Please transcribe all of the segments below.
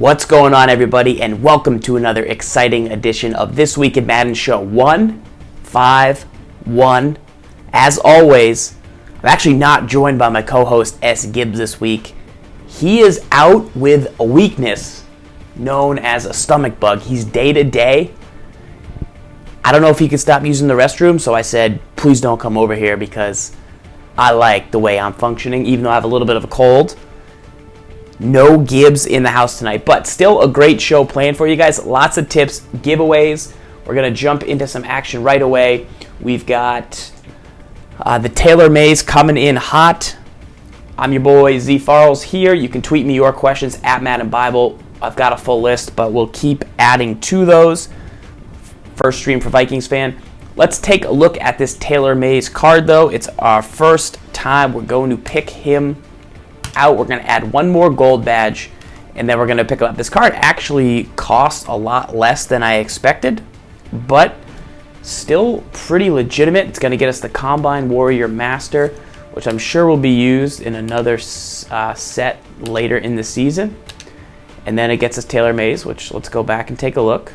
What's going on, everybody, and welcome to another exciting edition of This Week in Madden Show 151. As always, I'm actually not joined by my co-host S. Gibbs this week. He is out with a weakness known as a stomach bug. He's day-to-day. I don't know if he could stop using the restroom, so I said, please don't come over here because I like the way I'm functioning, even though I have a little bit of a cold. No Gibbs in the house tonight, but still a great show planned for you guys. Lots of tips, giveaways. We're going to jump into some action right away. We've got the Taylor Mays coming in hot. I'm your boy Z Farrells here. You can tweet me your questions at Madden Bible. I've got a full list, but we'll keep adding to those. First stream for Vikings fan. Let's take a look at this Taylor Mays card, though. It's our first time we're going to pick him out. We're going to add one more gold badge, and then we're going to pick up. This card actually costs a lot less than I expected, but still pretty legitimate. It's going to get us the Combine Warrior Master, which I'm sure will be used in another set later in the season. And then it gets us Taylor Mays, which let's go back and take a look.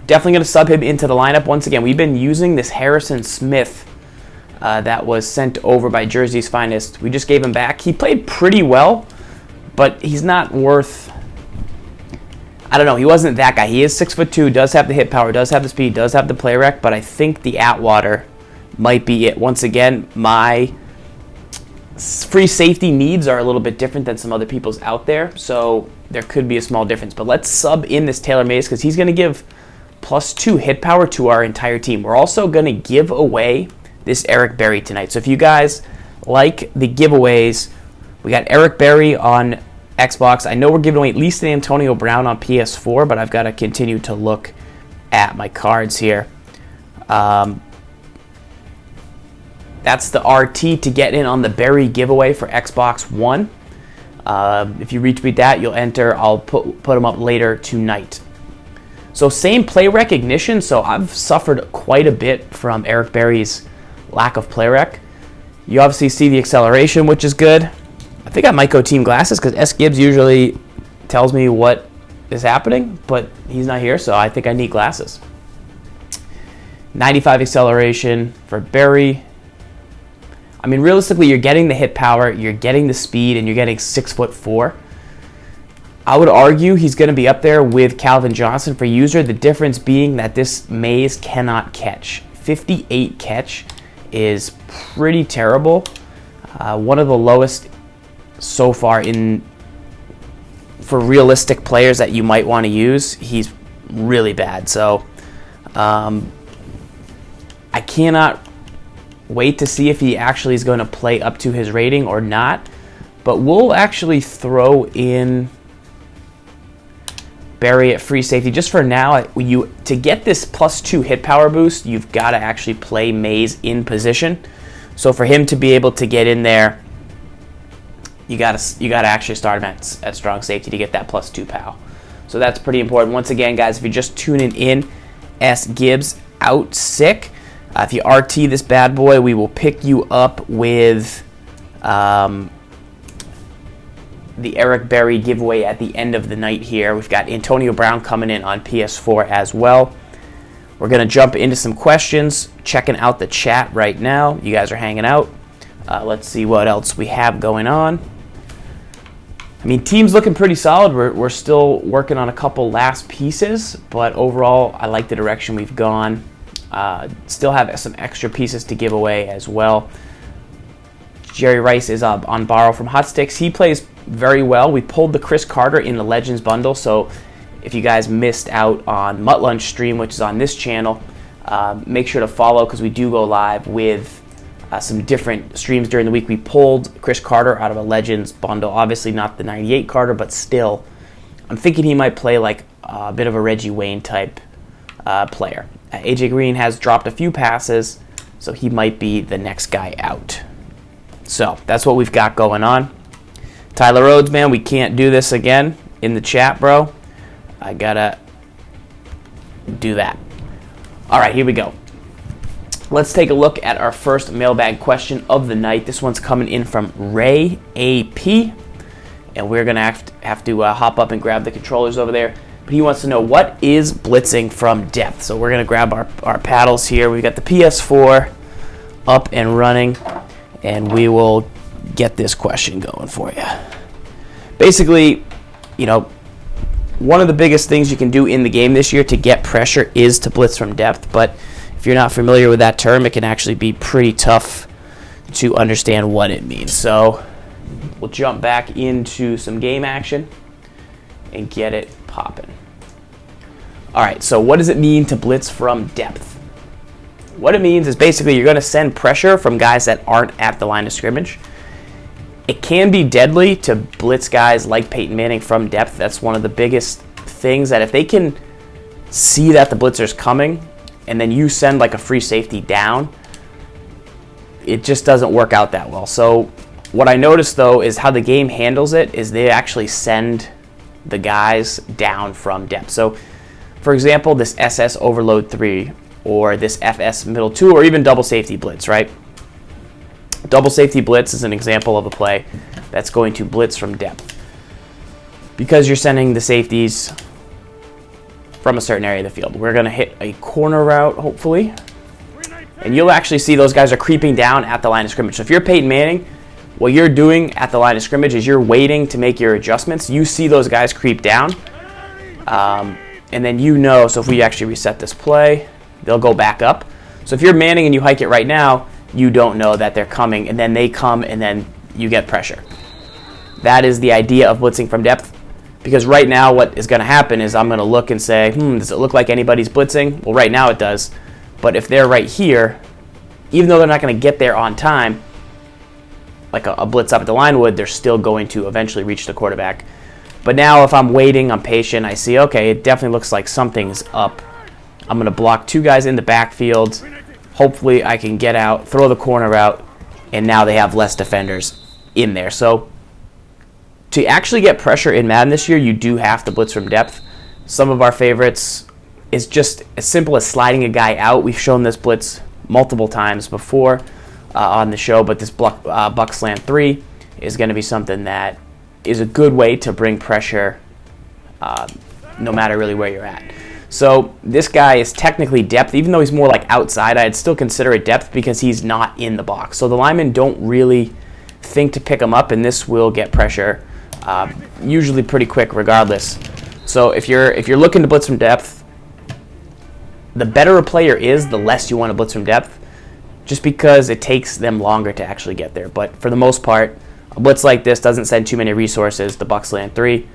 Definitely going to sub him into the lineup. Once again, we've been using this Harrison Smith that was sent over by Jersey's Finest. We just gave him back. He played pretty well, but he's not worth... I don't know. He wasn't that guy. He is 6'2", does have the hit power, does have the speed, does have the play rec, but I think the Atwater might be it. Once again, my free safety needs are a little bit different than some other people's out there, so there could be a small difference. But let's sub in this Taylor Mays because he's going to give +2 hit power to our entire team. We're also going to give away this Eric Berry tonight. So if you guys like the giveaways, we got Eric Berry on Xbox. I know we're giving away at least an Antonio Brown on PS4, but I've got to continue to look at my cards here. That's the RT to get in on the Berry giveaway for Xbox One. If you retweet that, you'll enter. I'll put them up later tonight. So same play recognition, so I've suffered quite a bit from Eric Berry's lack of play rec. You obviously see the acceleration, which is good. I think I might go team glasses because S. Gibbs usually tells me what is happening, but he's not here, so I think I need glasses. 95 acceleration for Berry. I mean, realistically, you're getting the hit power, you're getting the speed, and you're getting 6'4". I would argue he's going to be up there with Calvin Johnson for user, the difference being that this Mays cannot catch. 58 catch is pretty terrible. One of the lowest so far for realistic players that you might want to use. He's really bad. So I cannot wait to see if he actually is going to play up to his rating or not. But we'll actually throw in Berry at free safety. Just for now, to get this +2 hit power boost, you've got to actually play Mays in position. So for him to be able to get in there, you got to actually start him at strong safety to get that +2 POW. So that's pretty important. Once again, guys, if you're just tuning in, S. Gibbs out sick. If you RT this bad boy, we will pick you up with the Eric Berry giveaway at the end of the night here. We've got Antonio Brown coming in on PS4 as well. We're going to jump into some questions, checking out the chat right now. You guys are hanging out. Let's see what else we have going on. I mean, team's looking pretty solid. We're still working on a couple last pieces, but overall, I like the direction we've gone. Still have some extra pieces to give away as well. Jerry Rice is on borrow from Hot Sticks. He plays very well. We pulled the Chris Carter in the Legends bundle, so if you guys missed out on Mutt Lunch stream, which is on this channel, make sure to follow because we do go live with some different streams during the week. We pulled Chris Carter out of a Legends bundle. Obviously not the 98 Carter, but still, I'm thinking he might play like a bit of a Reggie Wayne type player. AJ Green has dropped a few passes, so he might be the next guy out. So that's what we've got going on. Tyler Rhodes, man, we can't do this again in the chat, bro. I gotta do that. All right, here we go. Let's take a look at our first mailbag question of the night. This one's coming in from Ray AP. and we're going to have to hop up and grab the controllers over there. But he wants to know, what is blitzing from depth? So we're going to grab our paddles here. We've got the PS4 up and running, and we will get this question going for you. Basically, you know, one of the biggest things you can do in the game this year to get pressure is to blitz from depth, but if you're not familiar with that term, it can actually be pretty tough to understand what it means. So we'll jump back into some game action and get it popping. All right, so what does it mean to blitz from depth? What it means is basically you're going to send pressure from guys that aren't at the line of scrimmage. It can be deadly to blitz guys like Peyton Manning from depth. That's one of the biggest things, that if they can see that the blitzer's coming and then you send like a free safety down, it just doesn't work out that well. So what I noticed though is how the game handles it is they actually send the guys down from depth. So for example, this SS overload 3 or this FS middle 2 or even double safety blitz, right? Double safety blitz is an example of a play that's going to blitz from depth because you're sending the safeties from a certain area of the field. We're going to hit a corner route, hopefully, and you'll actually see those guys are creeping down at the line of scrimmage. So if you're Peyton Manning, what you're doing at the line of scrimmage is you're waiting to make your adjustments. You see those guys creep down, and then you know, so if we actually reset this play, they'll go back up. So if you're Manning and you hike it right now, you don't know that they're coming, and then they come, and then you get pressure. That is the idea of blitzing from depth, because right now what is going to happen is I'm going to look and say, does it look like anybody's blitzing? Well, right now it does, but if they're right here, even though they're not going to get there on time, like a blitz up at the line would, they're still going to eventually reach the quarterback. But now if I'm waiting, I'm patient, I see, okay, it definitely looks like something's up. I'm going to block two guys in the backfield. Hopefully I can get out, throw the corner out, and now they have less defenders in there. So to actually get pressure in Madden this year, you do have to blitz from depth. Some of our favorites is just as simple as sliding a guy out. We've shown this blitz multiple times before on the show, but this buck slant 3 is going to be something that is a good way to bring pressure no matter really where you're at. So this guy is technically depth, even though he's more like outside. I'd still consider it depth because he's not in the box. So the linemen don't really think to pick him up, and this will get pressure usually pretty quick regardless. So if you're looking to blitz from depth, the better a player is, the less you want to blitz from depth, just because it takes them longer to actually get there. But for the most part, a blitz like this doesn't send too many resources. The buck slant 3,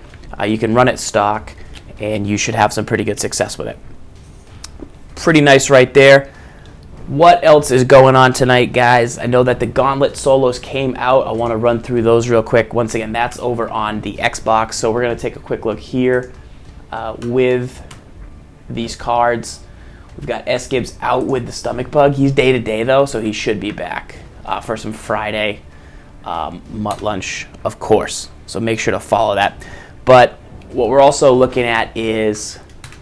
you can run it stock, and you should have some pretty good success with it. Pretty nice right there. What else is going on tonight, guys? I know that the Gauntlet solos came out. I want to run through those real quick. Once again, that's over on the Xbox. So we're going to take a quick look here with these cards. We've got S. Gibbs out with the stomach bug. He's day-to-day, though, so he should be back for some Friday mutt lunch, of course. So make sure to follow that. But what we're also looking at is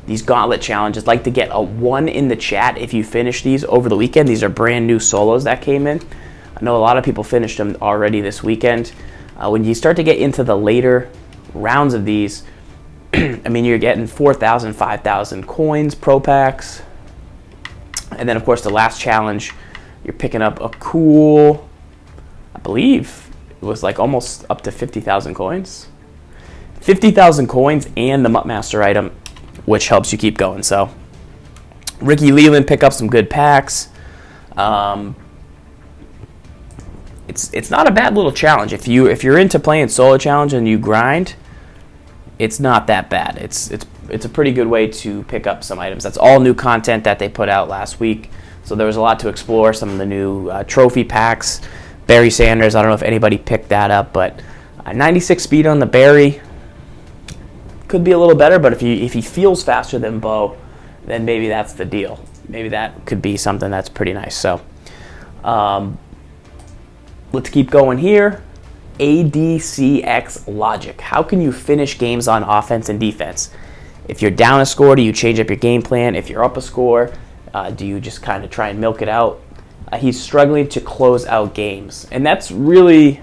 these Gauntlet challenges. I'd like to get a 1 in the chat if you finish these over the weekend. These are brand new solos that came in. I know a lot of people finished them already this weekend. When you start to get into the later rounds of these, I mean, you're getting 4,000, 5,000 coins, pro packs. And then, of course, the last challenge, you're picking up a cool, I believe it was like almost up to 50,000 coins. 50,000 coins and the Muttmaster item, which helps you keep going. So Ricky Leland pick up some good packs. It's not a bad little challenge. If you're into playing solo challenge and you grind, it's not that bad. It's a pretty good way to pick up some items. That's all new content that they put out last week. So there was a lot to explore. Some of the new trophy packs. Barry Sanders, I don't know if anybody picked that up, but 96 speed on the Barry. Could be a little better, but if he feels faster than Bo, then maybe that's the deal. Maybe that could be something that's pretty nice. So let's keep going here. ADCX Logic. How can you finish games on offense and defense? If you're down a score, do you change up your game plan? If you're up a score, do you just kind of try and milk it out? He's struggling to close out games. And that's really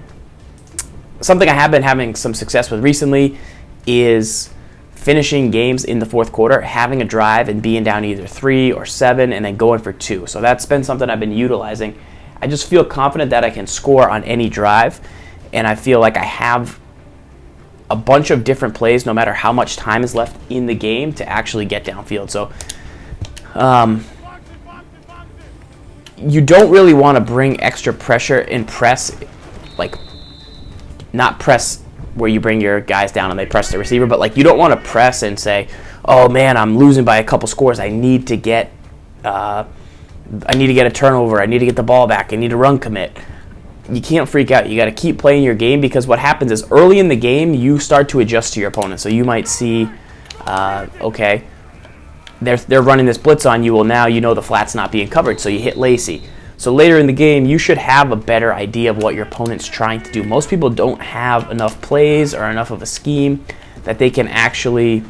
something I have been having some success with recently is finishing games in the fourth quarter, having a drive and being down either 3 or 7 and then going for 2. So that's been something I've been utilizing. I just feel confident that I can score on any drive, and I feel like I have a bunch of different plays no matter how much time is left in the game to actually get downfield. So you don't really want to bring extra pressure and press, like not press where you bring your guys down and they press the receiver, but like you don't want to press and say, oh man, I'm losing by a couple scores. I need to get a turnover. I need to get the ball back. I need a run commit. You can't freak out. You got to keep playing your game, because what happens is early in the game you start to adjust to your opponent. So you might see, okay, they're running this blitz on you. Well, now you know the flat's not being covered, so you hit Lacey. So later in the game, you should have a better idea of what your opponent's trying to do. Most people don't have enough plays or enough of a scheme that they can actually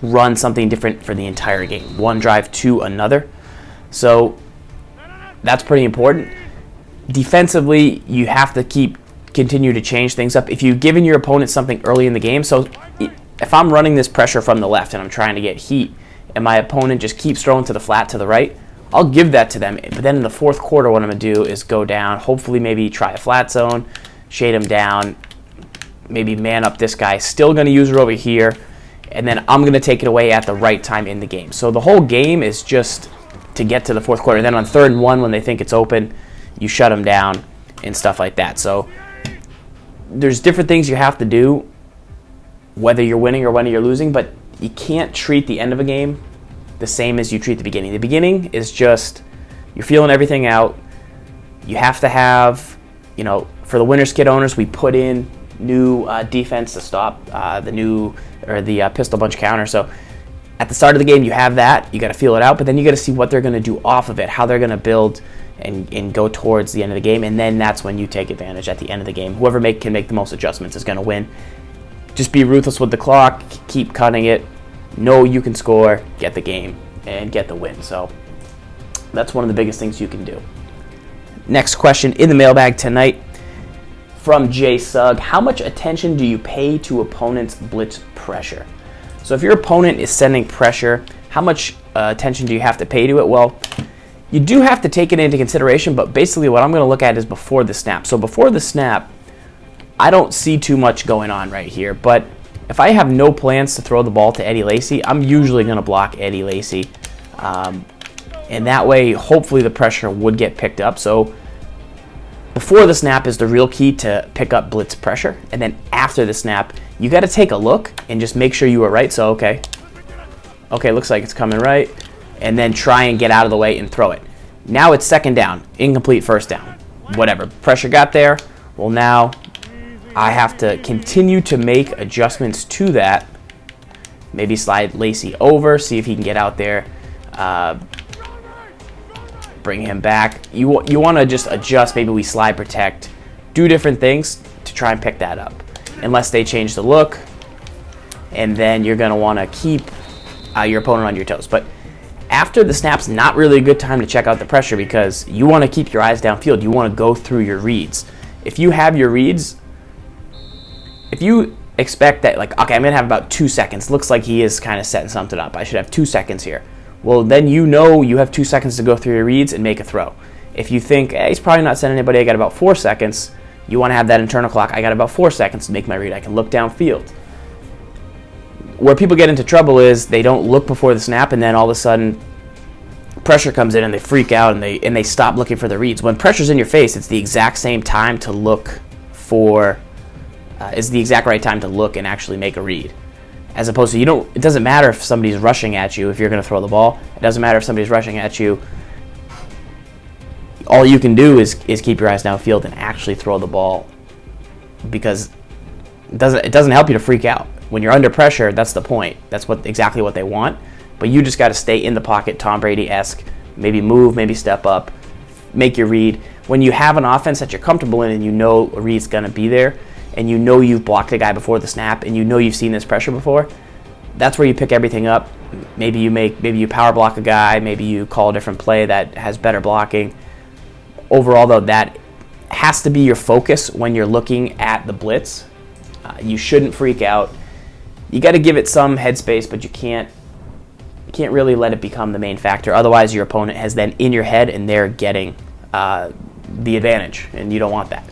run something different for the entire game, one drive to another. So that's pretty important. Defensively, you have to continue to change things up. If you've given your opponent something early in the game, so if I'm running this pressure from the left and I'm trying to get heat, and my opponent just keeps throwing to the flat to the right, I'll give that to them. But then in the fourth quarter, what I'm going to do is go down, hopefully maybe try a flat zone, shade him down, maybe man up this guy, still going to use it over here, and then I'm going to take it away at the right time in the game. So the whole game is just to get to the fourth quarter. And then on 3rd and 1, when they think it's open, you shut them down and stuff like that. So there's different things you have to do, whether you're winning or whether you're losing, but you can't treat the end of a game the same as you treat the beginning. The beginning is just, you're feeling everything out. You have to have, for the winner's kit owners, we put in new defense to stop the pistol bunch counter. So at the start of the game, you have that. You got to feel it out, but then you got to see what they're going to do off of it, how they're going to build and go towards the end of the game, and then that's when you take advantage at the end of the game. Whoever can make the most adjustments is going to win. Just be ruthless with the clock, keep cutting it, know you can score, get the game, and get the win. So that's one of the biggest things you can do. Next question in the mailbag tonight from Jay Sugg. How much attention do you pay to opponents' blitz pressure? So if your opponent is sending pressure, how much attention do you have to pay to it? Well, you do have to take it into consideration, but basically what I'm going to look at is before the snap. So before the snap, I don't see too much going on right here, but if I have no plans to throw the ball to Eddie Lacy, I'm usually going to block Eddie Lacy. And that way, hopefully the pressure would get picked up. So before the snap is the real key to pick up blitz pressure. And then after the snap, you got to take a look and just make sure you were right. So, okay, looks like it's coming right. And then try and get out of the way and throw it. Now it's 2nd down, incomplete 1st down. Whatever, pressure got there. Well, now I have to continue to make adjustments to that. Maybe slide Lacey over, see if he can get out there. Bring him back. You want to just adjust. Maybe we slide protect. Do different things to try and pick that up. Unless they change the look. And then you're going to want to keep your opponent on your toes. But after the snap's not really a good time to check out the pressure, because you want to keep your eyes downfield. You want to go through your reads. If you have your reads, if you expect that, like, okay, I'm going to have about 2 seconds. Looks like he is kind of setting something up. I should have 2 seconds here. Well, then you know you have 2 seconds to go through your reads and make a throw. If you think, hey, he's probably not sending anybody, I got about 4 seconds, you want to have that internal clock. I got about 4 seconds to make my read. I can look downfield. Where people get into trouble is they don't look before the snap, and then all of a sudden pressure comes in and they freak out and they stop looking for the reads. When pressure's in your face, it's the exact same time to look for is the exact right time to look and actually make a read. As opposed to, it doesn't matter if somebody's rushing at you if you're going to throw the ball. It doesn't matter if somebody's rushing at you. All you can do is keep your eyes downfield and actually throw the ball, because it doesn't help you to freak out. When you're under pressure, that's the point. That's exactly what they want. But you just got to stay in the pocket, Tom Brady-esque. Maybe move, maybe step up, make your read. When you have an offense that you're comfortable in and you know a read's going to be there, and you know you've blocked a guy before the snap, and you know you've seen this pressure before, that's where you pick everything up. Maybe you power block a guy, maybe you call a different play that has better blocking. Overall, though, that has to be your focus when you're looking at the blitz. You shouldn't freak out. You got to give it some headspace, but you can't really let it become the main factor. Otherwise, your opponent has then in your head, and they're getting the advantage, and you don't want that.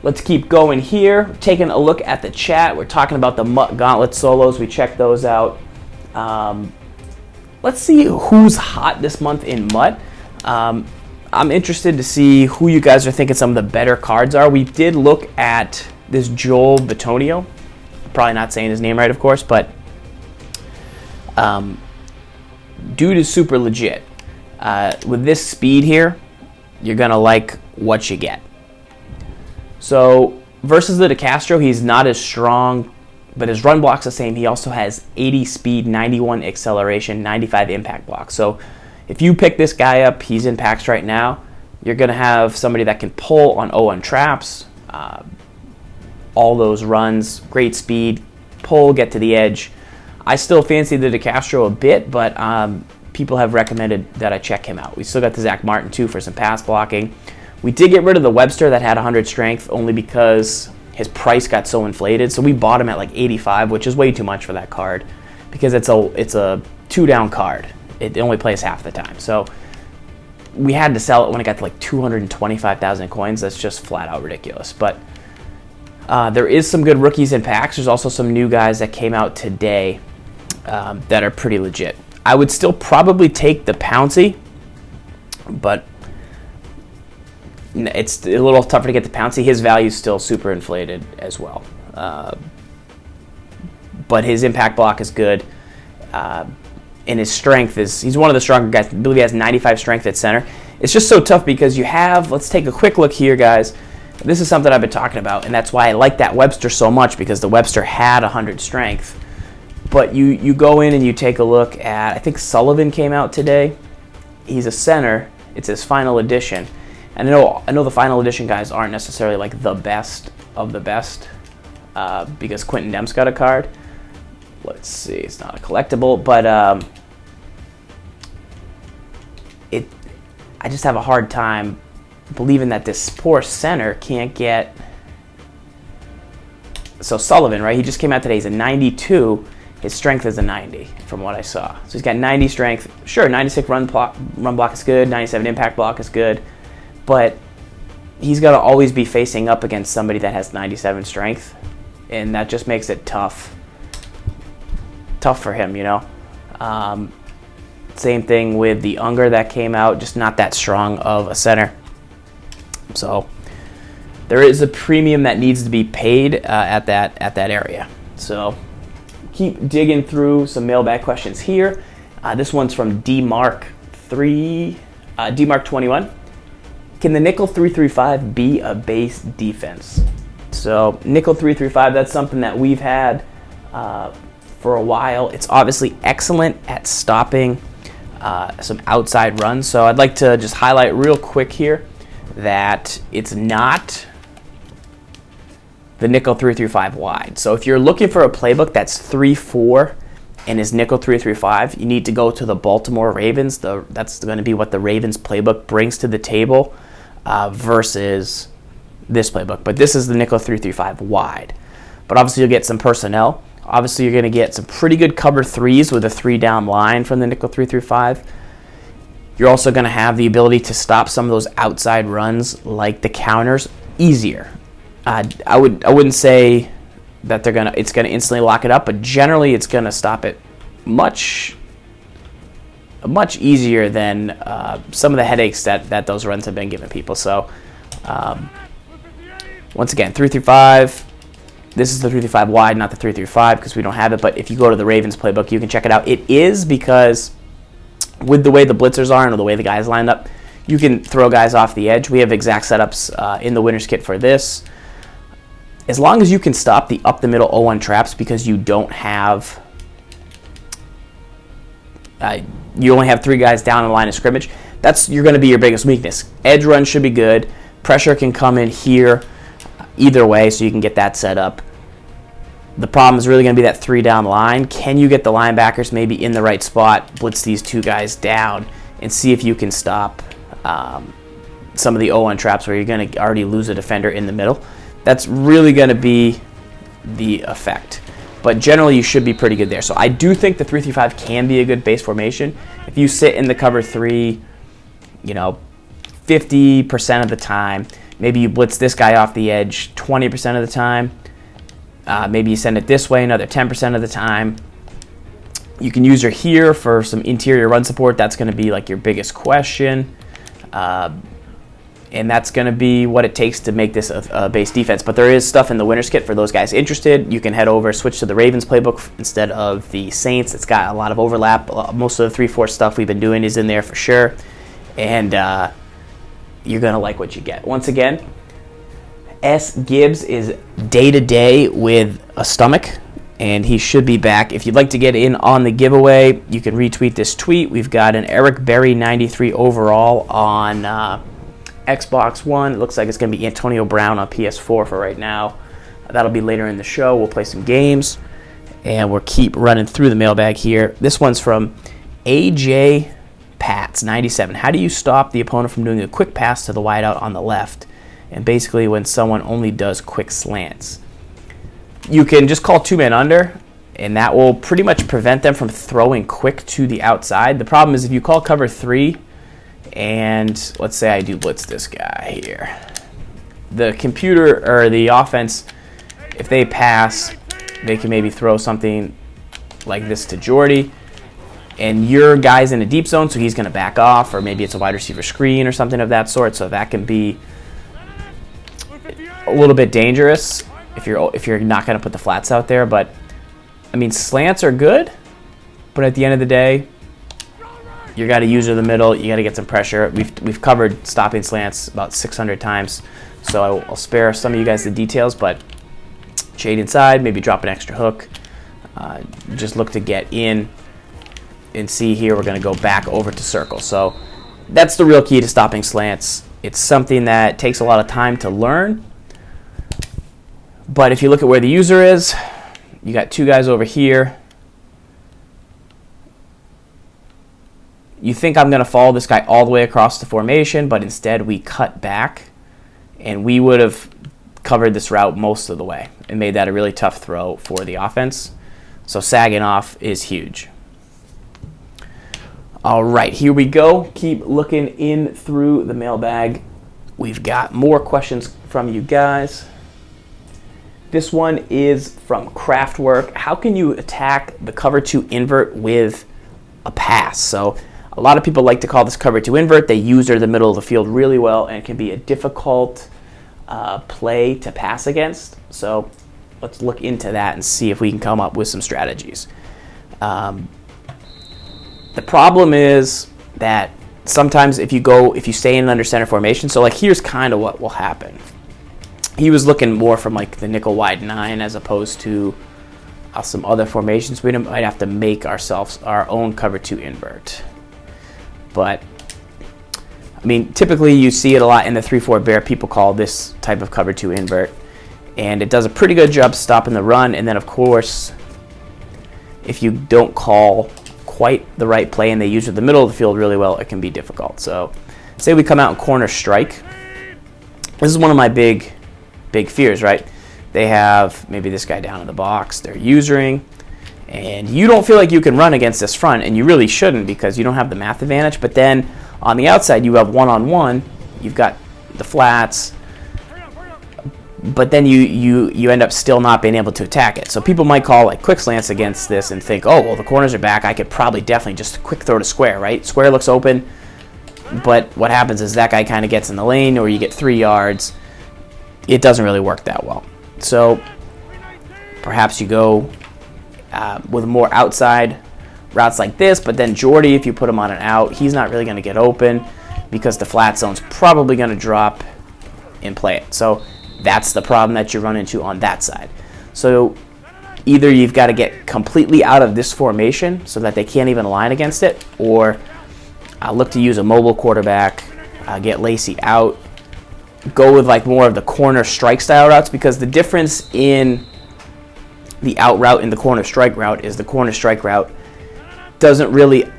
Let's keep going here. Taking a look at the chat. We're talking about the Mutt Gauntlet solos. We checked those out. Let's see who's hot this month in Mutt. I'm interested to see who you guys are thinking some of the better cards are. We did look at this Joel Bitonio. Probably not saying his name right, of course, but dude is super legit. With this speed here, you're going to like what you get. So versus the DeCastro, he's not as strong, but his run block's the same. He also has 80 speed, 91 acceleration, 95 impact block. So if you pick this guy up, he's in packs right now, you're going to have somebody that can pull on 0-1 traps, all those runs, great speed, pull, get to the edge. I still fancy the DeCastro a bit, but people have recommended that I check him out. We still got the Zach Martin, too, for some pass blocking. We did get rid of the Webster that had 100 strength only because his price got so inflated. So we bought him at like 85, which is way too much for that card because it's a 2-down card. It only plays half the time. So we had to sell it when it got to like 225,000 coins. That's just flat out ridiculous. But there is some good rookies in packs. There's also some new guys that came out today that are pretty legit. I would still probably take the Pouncey, but it's a little tougher to get the Pouncey. His value is still super inflated as well. But his impact block is good. And his strength is, he's one of the stronger guys. I believe he has 95 strength at center. It's just so tough because you have, let's take a quick look here, guys. This is something I've been talking about, and that's why I like that Webster so much, because the Webster had 100 strength. But you go in and you take a look at, I think Sullivan came out today. He's a center. It's his final edition. And I know the final edition guys aren't necessarily like the best of the best because Quentin Demps got a card. Let's see, it's not a collectible, but I just have a hard time believing that this poor center can't get. So Sullivan, right? He just came out today. He's a 92. His strength is a 90 from what I saw. So he's got 90 strength. Sure, 96 run block is good. 97 impact block is good. But he's got to always be facing up against somebody that has 97 strength. And that just makes it tough for him, you know. Same thing with the Unger that came out. Just not that strong of a center. So there is a premium that needs to be paid at that area. So keep digging through some mailbag questions here. This one's from DMark21. Can the nickel 335 be a base defense? So nickel 335, that's something that we've had for a while. It's obviously excellent at stopping some outside runs. So I'd like to just highlight real quick here that it's not the nickel 335 wide. So if you're looking for a playbook that's 3-4 and is nickel 335, you need to go to the Baltimore Ravens. That's going to be what the Ravens playbook brings to the table versus this playbook. But this is the nickel 335 wide. But obviously you'll get some personnel. Obviously you're going to get some pretty good cover threes with a 3-down line from the nickel 335. You're also going to have the ability to stop some of those outside runs like the counters easier. I wouldn't say that it's gonna instantly lock it up, but generally it's gonna stop it much easier than some of the headaches that those runs have been giving people. So once again, 335. This is the 335 wide, not the 335 because we don't have it. But if you go to the Ravens playbook, you can check it out. It is because with the way the blitzers are and the way the guys lined up, you can throw guys off the edge. We have exact setups in the winner's kit for this. As long as you can stop the up the middle 0-1 traps because you don't have, you only have 3 guys down in the line of scrimmage, you're going to be your biggest weakness. Edge run should be good. Pressure can come in here either way, so you can get that set up. The problem is really going to be that 3-down line. Can you get the linebackers maybe in the right spot, blitz these 2 guys down, and see if you can stop some of the 0-1 traps where you're going to already lose a defender in the middle. That's really going to be the effect. But generally, you should be pretty good there. So I do think the 3-3-5 can be a good base formation. If you sit in the cover 3, 50% of the time, maybe you blitz this guy off the edge 20% of the time. Maybe you send it this way another 10% of the time. You can use her here for some interior run support. That's going to be like your biggest question. And that's going to be what it takes to make this a base defense. But there is stuff in the winner's kit for those guys interested. You can head over, switch to the Ravens playbook instead of the Saints. It's got a lot of overlap. Most of the 3-4 stuff we've been doing is in there for sure. And you're going to like what you get. Once again, S. Gibbs is day-to-day with a stomach, and he should be back. If you'd like to get in on the giveaway, you can retweet this tweet. We've got an Eric Berry 93 overall on Xbox One. It looks like it's going to be Antonio Brown on PS4 for right now. That'll be later in the show. We'll play some games, and we'll keep running through the mailbag here. This one's from AJ Pats 97. How do you stop the opponent from doing a quick pass to the wideout on the left, and basically when someone only does quick slants? You can just call 2-man under, and that will pretty much prevent them from throwing quick to the outside. The problem is if you call cover 3, and let's say I do blitz this guy here, the computer or the offense, if they pass, they can maybe throw something like this to Jordy, and your guy's in a deep zone, so he's going to back off, or maybe it's a wide receiver screen or something of that sort. So that can be a little bit dangerous if you're not going to put the flats out there. But I mean, slants are good, but at the end of the day, you got to use the middle. You got to get some pressure. We've covered stopping slants about 600 times, so I'll spare some of you guys the details. But shade inside, maybe drop an extra hook. Just look to get in. And see here, we're going to go back over to circle. So that's the real key to stopping slants. It's something that takes a lot of time to learn. But if you look at where the user is, you got 2 guys over here. You think I'm going to follow this guy all the way across the formation, but instead we cut back, and we would have covered this route most of the way and made that a really tough throw for the offense. So sagging off is huge. All right, here we go. Keep looking in through the mailbag. We've got more questions from you guys. This one is from Craftwork. How can you attack the cover 2 invert with a pass? So a lot of people like to call this cover 2 invert. They use the middle of the field really well, and it can be a difficult play to pass against. So let's look into that and see if we can come up with some strategies. The problem is that sometimes if you stay in under center formation, so like here's kind of what will happen. He was looking more from like the nickel wide 9 as opposed to some other formations. We might have to make ourselves our own cover 2 invert. But I mean, typically you see it a lot in the 3-4 bear. People call this type of cover 2 invert, and it does a pretty good job stopping the run. And then of course, if you don't call quite the right play and they use the middle of the field really well, it can be difficult. So say we come out and corner strike. This is one of my big fears, right? They have maybe this guy down in the box, they're usering, and you don't feel like you can run against this front, and you really shouldn't because you don't have the math advantage. But then on the outside you have one-on-one, you've got the flats, but then you end up still not being able to attack it. So people might call like quick slants against this and think, oh, well, the corners are back. I could probably definitely just quick throw to square, right? Square looks open, but what happens is that guy kind of gets in the lane, or you get 3 yards. It doesn't really work that well. So perhaps you go with more outside routes like this, but then Jordy, if you put him on an out, he's not really going to get open because the flat zone's probably going to drop and play it. So that's the problem that you run into on that side. So either you've got to get completely out of this formation so that they can't even align against it, or look to use a mobile quarterback, get Lacey out, go with like more of the corner strike style routes, because the difference in the out route and the corner strike route is the corner strike route doesn't really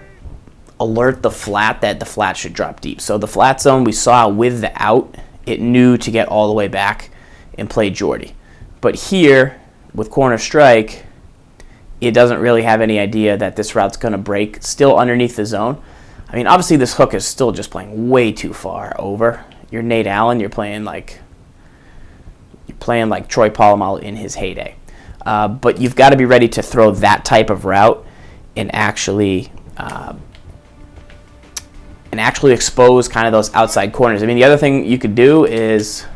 alert the flat that the flat should drop deep. So the flat zone we saw with the out, it knew to get all the way back and play Jordy. But here, with corner strike, it doesn't really have any idea that this route's going to break, still underneath the zone. I mean, obviously this hook is still just playing way too far over. You're Nate Allen, you're playing like Troy Polamalu in his heyday. But you've got to be ready to throw that type of route and actually expose kind of those outside corners. I mean, the other thing you could do is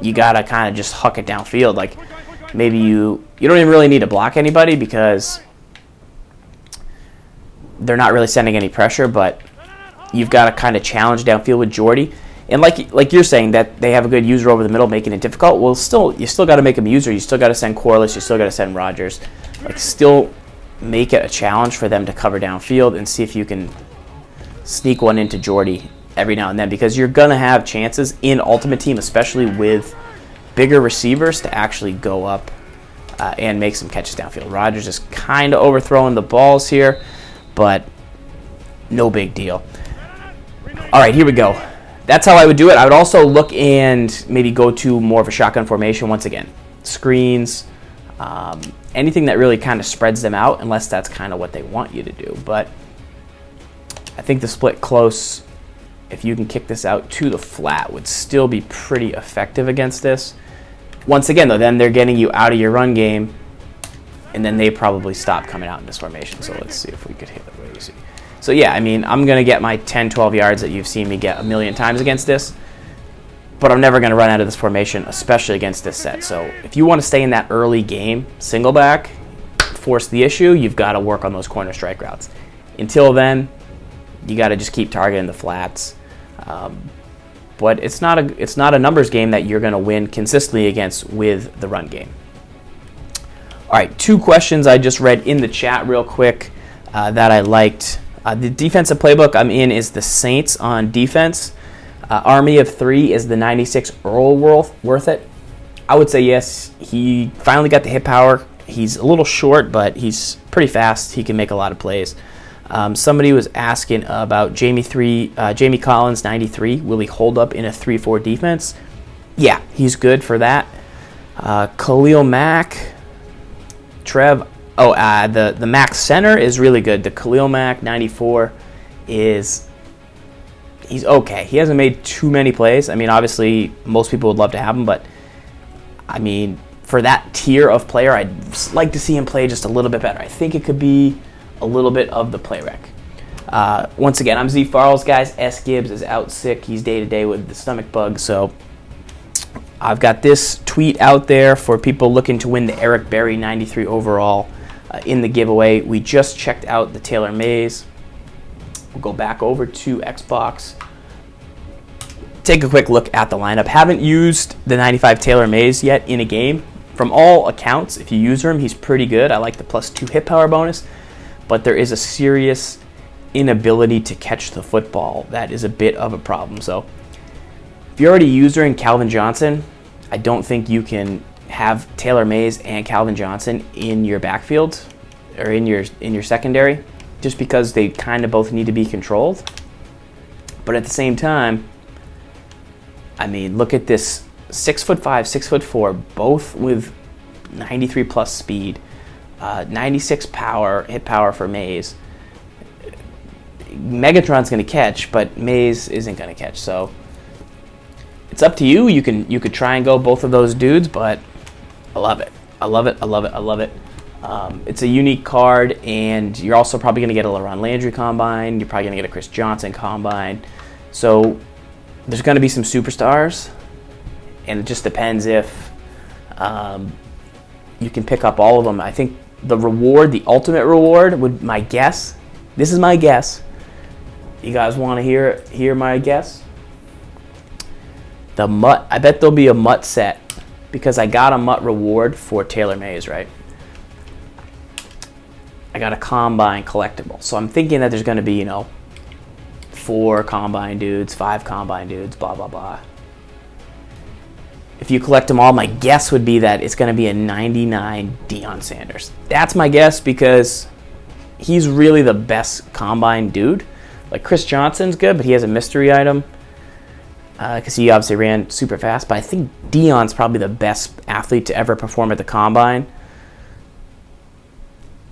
you got to kind of just huck it downfield. Like maybe you don't even really need to block anybody because they're not really sending any pressure, but you've got to kind of challenge downfield with Jordy. And like you're saying that they have a good user over the middle, making it difficult. Well, you still got to make them user. You still got to send Corliss. You still got to send Rogers. Like still make it a challenge for them to cover downfield and see if you can sneak one into Jordy every now and then, because you're gonna have chances in Ultimate Team, especially with bigger receivers, to actually go up and make some catches downfield. Rogers is kind of overthrowing the balls here, but no big deal. All right, here we go. That's how I would do it. I would also look and maybe go to more of a shotgun formation once again. Screens, anything that really kind of spreads them out, unless that's kind of what they want you to do. But I think the split close, if you can kick this out to the flat, would still be pretty effective against this. Once again, though, then they're getting you out of your run game, and then they probably stop coming out in this formation. So let's see if we could hit it. What do you see? So yeah, I mean, I'm going to get my 10, 12 yards that you've seen me get a million times against this, but I'm never going to run out of this formation, especially against this set. So if you want to stay in that early game, single back, force the issue, you've got to work on those corner strike routes. Until then, you got to just keep targeting the flats. But it's not a numbers game that you're going to win consistently against with the run game. All right, 2 questions I just read in the chat real quick that I liked. The defensive playbook I'm in is the Saints on defense. Army of 3 is the 96 Earl worth it? I would say yes. He finally got the hit power. He's a little short, but he's pretty fast. He can make a lot of plays. Somebody was asking about Jamie Collins, 93. Will he hold up in a 3-4 defense? Yeah, he's good for that. Khalil Mack, Trev. The Mack center is really good. The Khalil Mack, 94, he's okay. He hasn't made too many plays. I mean, obviously, most people would love to have him, but I mean, for that tier of player, I'd like to see him play just a little bit better. I think it could be a little bit of the play rec. Once again, I'm Z Farrells, guys. S. Gibbs is out sick. He's day-to-day with the stomach bug, so I've got this tweet out there for people looking to win the Eric Berry 93 overall in the giveaway. We just checked out the Taylor Mays. We'll go back over to Xbox. Take a quick look at the lineup. Haven't used the 95 Taylor Mays yet in a game. From all accounts, if you use him, he's pretty good. I like the +2 hit power bonus, but there is a serious inability to catch the football. That is a bit of a problem. So if you're already using Calvin Johnson, I don't think you can have Taylor Mays and Calvin Johnson in your backfield or in your secondary, just because they kind of both need to be controlled. But at the same time, I mean, look at this 6'5", 6'4", both with 93 plus speed, 96 power, hit power for Mays. Megatron's going to catch, but Mays isn't going to catch. So it's up to you. You could try and go both of those dudes, but I love it. I love it. I love it. I love it. It's a unique card, and you're also probably going to get a LaRon Landry combine. You're probably going to get a Chris Johnson combine. So there's going to be some superstars, and it just depends if you can pick up all of them. I think the reward, the ultimate reward, would, my guess, this is my guess. You guys want to hear my guess? The Mutt, I bet there'll be a Mutt set, because I got a Mutt reward for Taylor Mays, right? I got a Combine collectible. So I'm thinking that there's going to be, 4 Combine dudes, 5 Combine dudes, blah, blah, blah. If you collect them all, my guess would be that it's going to be a 99 Deion Sanders. That's my guess, because he's really the best Combine dude. Like Chris Johnson's good, but he has a mystery item because he obviously ran super fast. But I think Deion's probably the best athlete to ever perform at the combine.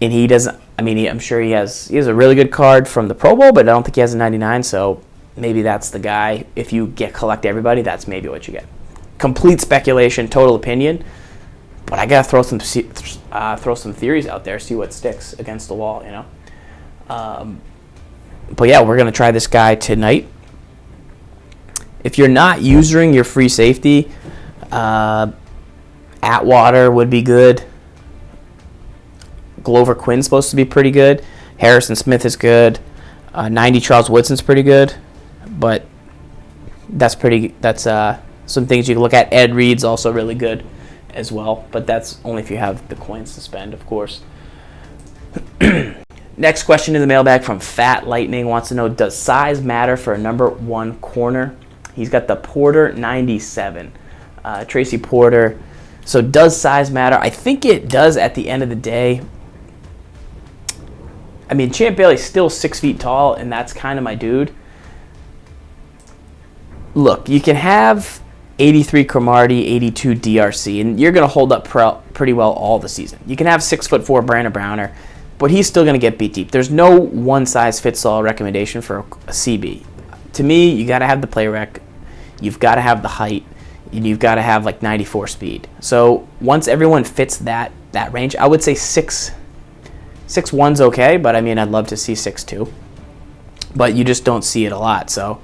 And he doesn't. I mean, I'm sure he has a really good card from the Pro Bowl, but I don't think he has a 99. So maybe that's the guy. If you collect everybody, that's maybe what you get. Complete speculation, total opinion. But I gotta throw some theories out there, see what sticks against the wall, you know. But yeah, we're gonna try this guy tonight. If you're not using your free safety, Atwater would be good. Glover Quinn's supposed to be pretty good. Harrison Smith is good. 90 Charles Woodson's pretty good, but that's some things you can look at. Ed Reed's also really good as well, but that's only if you have the coins to spend, of course. Next question in the mailbag from Fat Lightning wants to know, does size matter for a number 1 corner? He's got the Porter 97. Tracy Porter. So does size matter? I think it does at the end of the day. I mean, Champ Bailey's still 6 feet tall, and that's kind of my dude. Look, you can have 83 Cromartie, 82 DRC, and you're going to hold up pretty well all the season. You can have 6'4" Brandon Browner, but he's still going to get beat deep. There's no one-size-fits-all recommendation for a CB. To me, you got to have the play rec, you've got to have the height, and you've got to have like 94 speed. So once everyone fits that range, I would say 6'1's okay, but I mean, I'd love to see 6'2. But you just don't see it a lot. So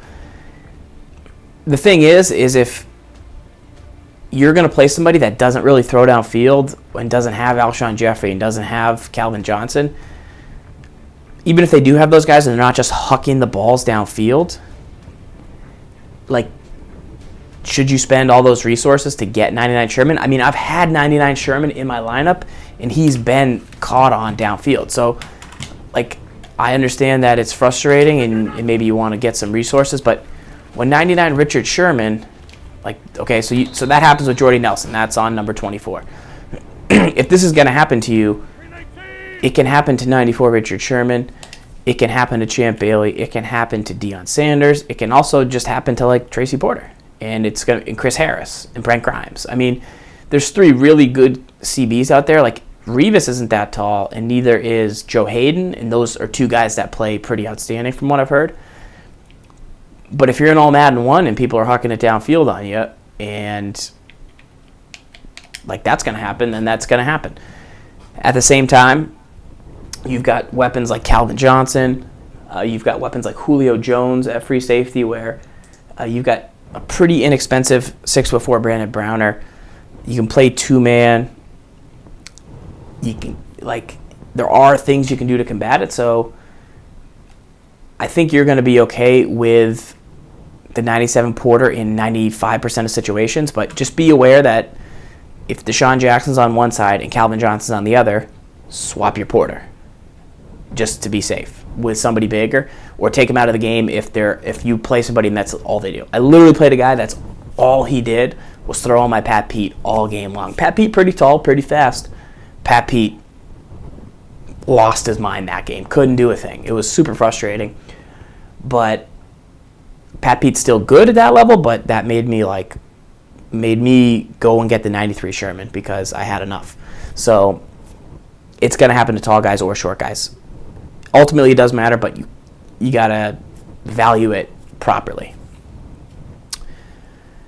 the thing is if you're going to play somebody that doesn't really throw downfield and doesn't have Alshon Jeffrey and doesn't have Calvin Johnson, even if they do have those guys and they're not just hucking the balls downfield, like, should you spend all those resources to get 99 Sherman? I mean, I've had 99 Sherman in my lineup, and he's been caught on downfield. So, like, I understand that it's frustrating and maybe you want to get some resources, but when 99 Richard Sherman, like, okay, so that happens with Jordy Nelson. That's on number 24. If this is going to happen to you, it can happen to 94 Richard Sherman. It can happen to Champ Bailey. It can happen to Deion Sanders. It can also just happen to, like, Tracy Porter. And and Chris Harris and Brent Grimes. I mean, there's 3 really good CBs out there. Like, Revis isn't that tall, and neither is Joe Hayden, and those are 2 guys that play pretty outstanding from what I've heard. But if you're in all Madden 1 and people are hucking it downfield on you, and like that's going to happen, then that's going to happen. At the same time, you've got weapons like Calvin Johnson. You've got weapons like Julio Jones at free safety, where you've got a pretty inexpensive 6'4" Brandon Browner. You can play 2-man. You can, like, there are things you can do to combat it. So I think you're going to be okay with the 97 Porter in 95% of situations, but just be aware that if Deshaun Jackson's on one side and Calvin Johnson's on the other, swap your Porter just to be safe with somebody bigger, or take him out of the game if you play somebody and that's all they do. I literally played a guy that's all he did was throw on my Pat Pete all game long. Pat Pete pretty tall, pretty fast. Pat Pete lost his mind that game. Couldn't do a thing. It was super frustrating. But Pat Pete's still good at that level, but that made me go and get the 93 Sherman because I had enough. So it's going to happen to tall guys or short guys. Ultimately, it does matter, but you got to value it properly.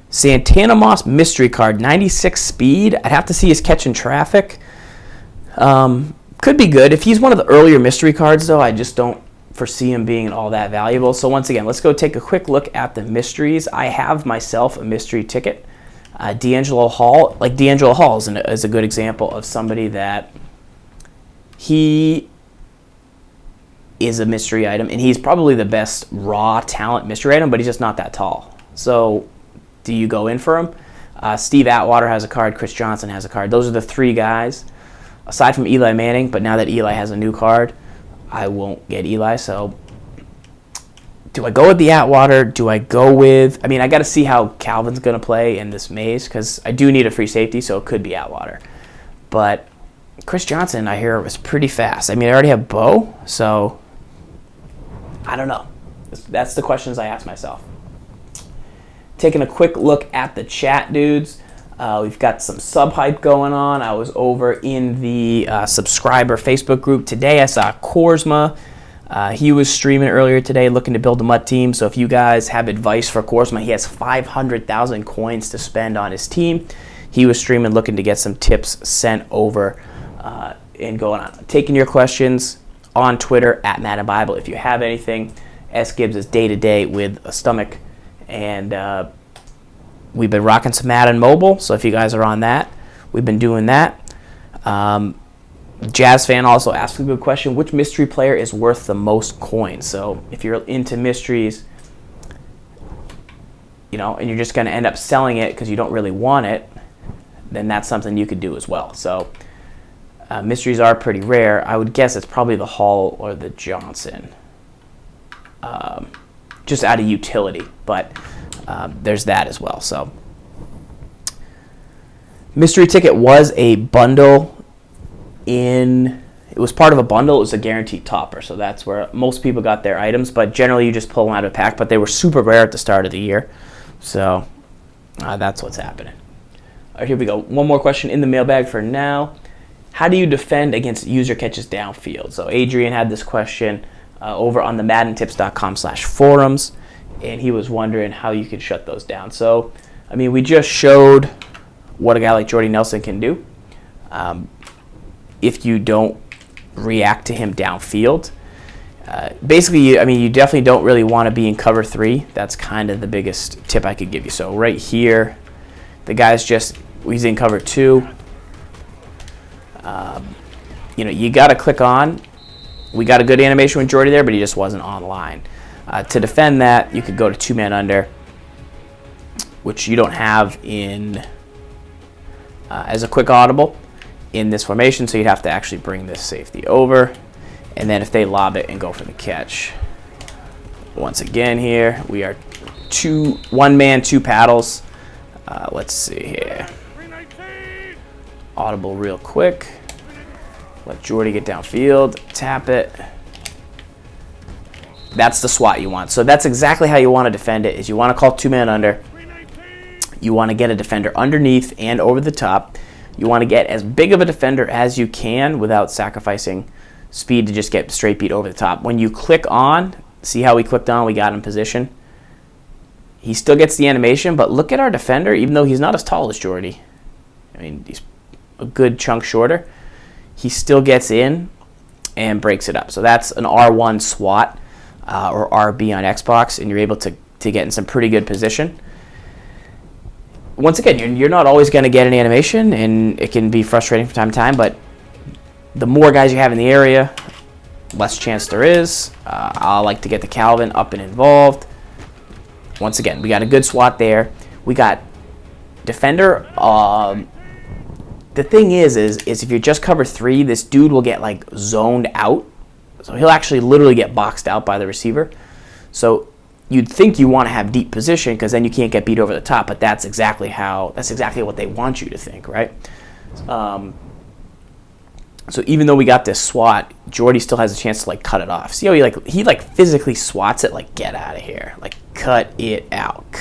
Santana Moss mystery card, 96 speed. I'd have to see his catch in traffic. Could be good. If he's one of the earlier mystery cards, though, I just don't foresee him being all that valuable. So once again, let's go take a quick look at the mysteries. I have myself a mystery ticket. D'Angelo Hall. Like, D'Angelo Hall is a good example of somebody that he is a mystery item, and he's probably the best raw talent mystery item, but he's just not that tall. So do you go in for him? Steve Atwater has a card. Chris Johnson has a card. Those are the 3 guys, aside from Eli Manning, but now that Eli has a new card, I won't get Eli. So do I go with the Atwater? Do I go with... I mean, I got to see how Calvin's going to play in this maze, because I do need a free safety, so it could be Atwater. But Chris Johnson, I hear, was pretty fast. I mean, I already have Bo, so I don't know. That's the questions I ask myself. Taking a quick look at the chat, dudes. We've got some sub hype going on. I was over in the subscriber Facebook group today. I saw Korsma. He was streaming earlier today looking to build a MUT team. So if you guys have advice for Korsma, he has 500,000 coins to spend on his team. He was streaming looking to get some tips sent over and going on. Taking your questions on Twitter at Madden Bible. If you have anything, S. Gibbs is day-to-day with a stomach. And we've been rocking some Madden Mobile. So if you guys are on that, we've been doing that. Jazz fan also asked a good question. Which mystery player is worth the most coins? So if you're into mysteries, and you're just going to end up selling it because you don't really want it, then that's something you could do as well. So mysteries are pretty rare. I would guess it's probably the Hall or the Johnson, just out of utility. But there's that as well. So mystery ticket was a bundle. It was part of a bundle. It was a guaranteed topper, so that's where most people got their items, but generally you just pull them out of a pack. But they were super rare at the start of the year, so that's what's happening. All right, here we go. One more question in the mailbag for now. How do you defend against user catches downfield? So Adrian had this question over on the maddentips.com/forums, and he was wondering how you could shut those down. So I mean, we just showed what a guy like Jordy Nelson can do if you don't react to him downfield. Basically, you definitely don't really want to be in cover 3. That's kind of the biggest tip I could give you. So right here, the guy's he's in cover 2. You got to click on. We got a good animation with Jordy there, but he just wasn't online. To defend that, you could go to 2-man under, which you don't have in as a quick audible in this formation, so you'd have to actually bring this safety over, and then if they lob it and go for the catch. Once again here, we are 1-man, 2 paddles. Let's see here. Audible real quick. Let Jordy get downfield, tap it. That's the swat you want. So that's exactly how you want to defend it, is you want to call 2-man under. You want to get a defender underneath and over the top. You want to get as big of a defender as you can without sacrificing speed to just get straight beat over the top. When you click on, see how we clicked on, we got in position. He still gets the animation, but look at our defender, even though he's not as tall as Jordy. I mean, he's a good chunk shorter. He still gets in and breaks it up. So that's an R1 swat or RB on Xbox, and you're able to get in some pretty good position. Once again, you're not always going to get an animation, and it can be frustrating from time to time, but the more guys you have in the area, less chance there is. I like to get the Calvin up and involved. Once again, we got a good swat there. We got defender. The thing is if you're just cover 3, this dude will get zoned out. So he'll actually literally get boxed out by the receiver. So you'd think you want to have deep position because then you can't get beat over the top, but that's exactly what they want you to think, right? So even though we got this swat, Jordy still has a chance to cut it off. See how he physically swats it, get out of here, cut it out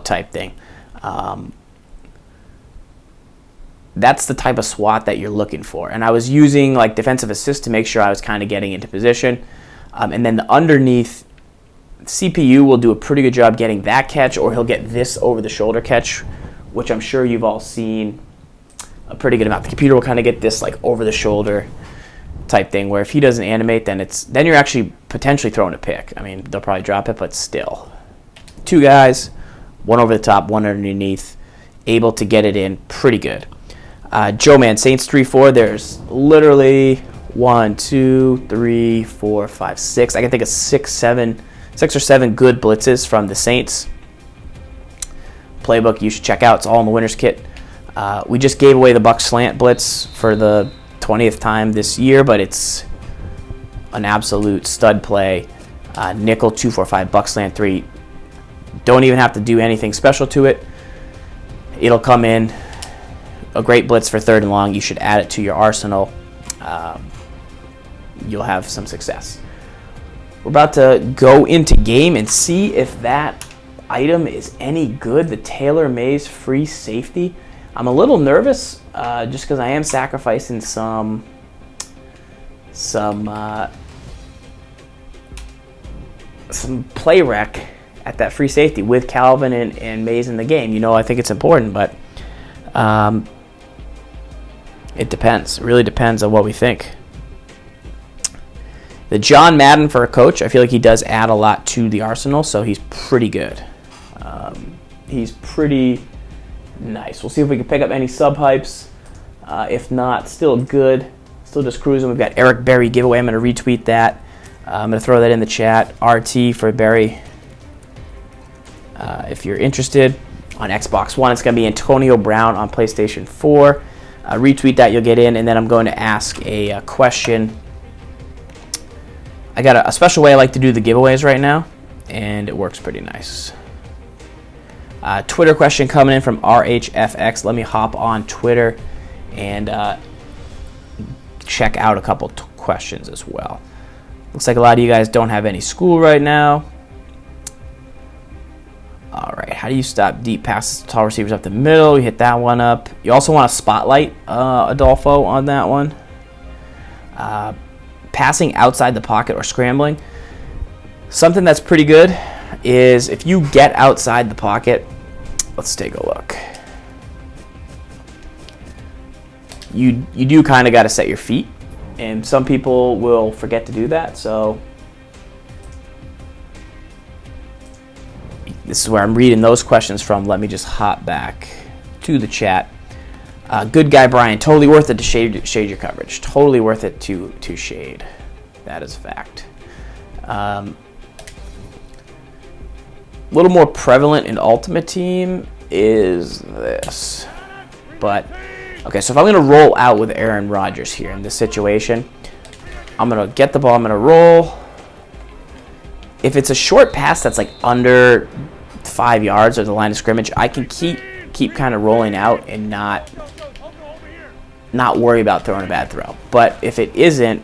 type thing. That's the type of swat that you're looking for. And I was using defensive assist to make sure I was kind of getting into position. And then the underneath CPU will do a pretty good job getting that catch, or he'll get this over the shoulder catch, which I'm sure you've all seen a pretty good amount. The computer will kind of get this over the shoulder type thing, where if he doesn't animate, then you're actually potentially throwing a pick. I mean, they'll probably drop it, but still. 2 guys, 1 over the top, 1 underneath, able to get it in pretty good. Joe Man, Saints 3-4, there's literally 1, 2, 3, 4, 5, 6. I can think of 6 or 7 good blitzes from the Saints. Playbook you should check out. It's all in the winner's kit. We just gave away the Buck slant blitz for the 20th time this year, but it's an absolute stud play. Nickel 2-4-5 Buck slant 3. Don't even have to do anything special to it. It'll come in. A great blitz for 3rd and long. You should add it to your arsenal. You'll have some success. We're about to go into game and see if that item is any good. The Taylor Mays free safety. I'm a little nervous just because I am sacrificing some play rec at that free safety with Calvin and Mays in the game. You know, I think it's important, but it depends. It really depends on what we think. The John Madden for a coach, I feel like he does add a lot to the arsenal, so he's pretty good. He's pretty nice. We'll see if we can pick up any sub-hypes. If not, still good. Still just cruising. We've got Eric Berry giveaway. I'm going to retweet that. I'm going to throw that in the chat. RT for Berry. If you're interested, on Xbox One, it's going to be Antonio Brown on PlayStation 4. Retweet that, you'll get in, and then I'm going to ask a question. I got a special way I like to do the giveaways right now, and it works pretty nice. Twitter question coming in from RHFX. Let me hop on Twitter and check out a couple questions as well. Looks like a lot of you guys don't have any school right now. All right, how do you stop deep passes to tall receivers up the middle? You hit that one up. You also want to spotlight Adolfo on that one. Passing outside the pocket or scrambling. Something that's pretty good is if you get outside the pocket, let's take a look. You do kind of got to set your feet, and some people will forget to do that, so this is where I'm reading those questions from. Let me just hop back to the chat. Good guy Brian, totally worth it to shade your coverage. Totally worth it to shade. That is a fact. A little more prevalent in Ultimate Team is this. But, okay, so if I'm going to roll out with Aaron Rodgers here in this situation, I'm going to get the ball, I'm going to roll. If it's a short pass that's like under 5 yards or the line of scrimmage, I can keep kind of rolling out and not worry about throwing a bad throw. But if it isn't,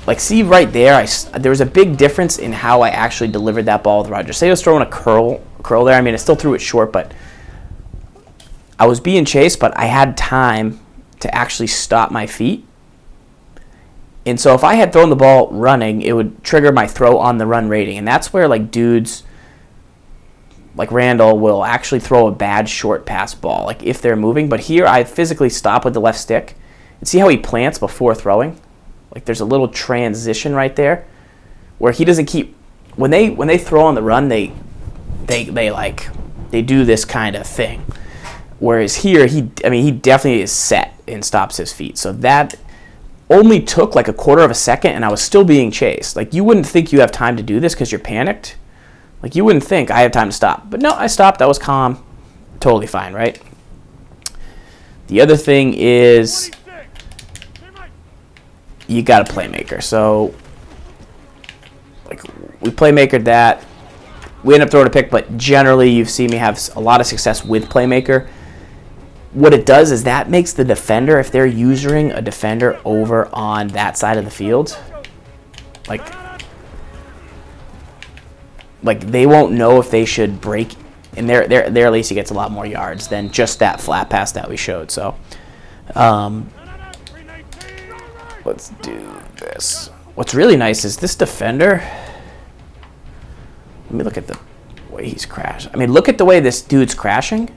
like, see right there, there was a big difference in how I actually delivered that ball with Rodgers. Say I was throwing a curl there. I mean, I still threw it short, but I was being chased, but I had time to actually stop my feet. And so if I had thrown the ball running, it would trigger my throw on the run rating. And that's where, like, dudes like Randall will actually throw a bad short pass ball, like if they're moving. But here I physically stop with the left stick. And see how he plants before throwing? Like there's a little transition right there where he doesn't keep, when they throw on the run, they do this kind of thing. Whereas here, he definitely is set and stops his feet. So that only took like a quarter of a second, and I was still being chased. Like, you wouldn't think you have time to do this because you're panicked. Like, you wouldn't think I have time to stop. But no, I stopped. I was calm. Totally fine, right? The other thing is you got a playmaker. So, like, we playmakered that. We end up throwing a pick, but generally you've seen me have a lot of success with playmaker. What it does is that makes the defender, if they're using a defender over on that side of the field, like they won't know if they should break. And there at least he gets a lot more yards than just that flat pass that we showed. So let's do this. What's really nice is this defender. Let me look at the way he's crashed. I mean, look at the way this dude's crashing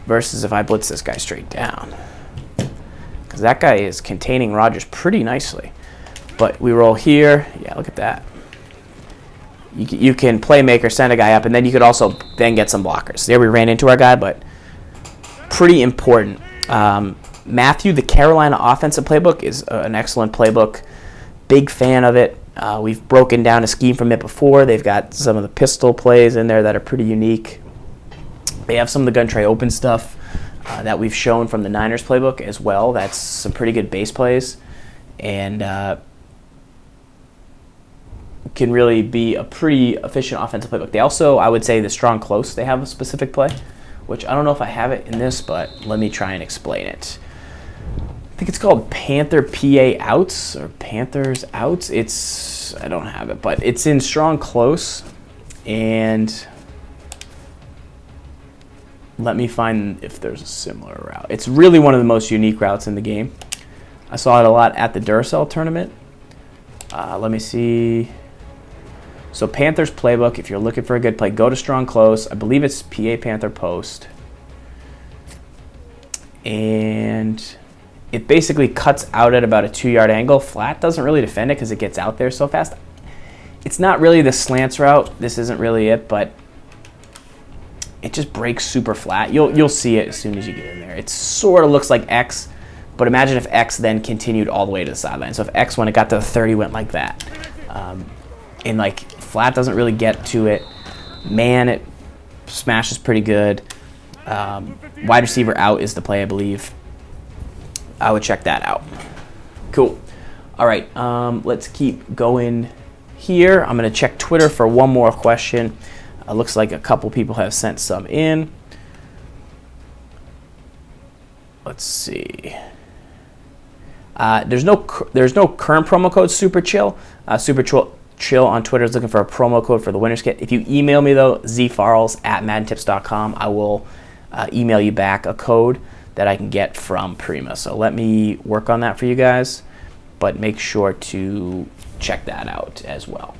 versus if I blitz this guy straight down. Because that guy is containing Rodgers pretty nicely. But we roll here. Yeah, look at that. You can playmaker, send a guy up, and then you could also then get some blockers. There we ran into our guy, but pretty important. Matthew, the Carolina offensive playbook is an excellent playbook. Big fan of it. We've broken down a scheme from it before. They've got some of the pistol plays in there that are pretty unique. They have some of the gun tray open stuff that we've shown from the Niners playbook as well. That's some pretty good base plays. And can really be a pretty efficient offensive playbook. They also, I would say, the strong close, they have a specific play, which I don't know if I have it in this, but let me try and explain it. I think it's called Panther PA Outs or Panthers Outs. I don't have it, but it's in Strong Close. And let me find if there's a similar route. It's really one of the most unique routes in the game. I saw it a lot at the Duracell tournament. Let me see. So Panthers playbook, if you're looking for a good play, go to Strong Close. I believe it's PA Panther Post. And it basically cuts out at about a 2-yard angle. Flat doesn't really defend it because it gets out there so fast. It's not really the slants route. This isn't really it, but it just breaks super flat. You'll see it as soon as you get in there. It sort of looks like X, but imagine if X then continued all the way to the sideline. So if X, when it got to the 30, went like that. And like flat doesn't really get to it. Man, it smashes pretty good. Wide receiver out is the play, I believe. I would check that out. Cool. All right, let's keep going here. I'm going to check Twitter for one more question. Looks like a couple people have sent some in. Let's see. There's no current promo code Super Chill. Chill on Twitter is looking for a promo code for the winner's kit. If you email me though, zfarles@maddentips.com, I will email you back a code that I can get from Prima. So let me work on that for you guys, but make sure to check that out as well.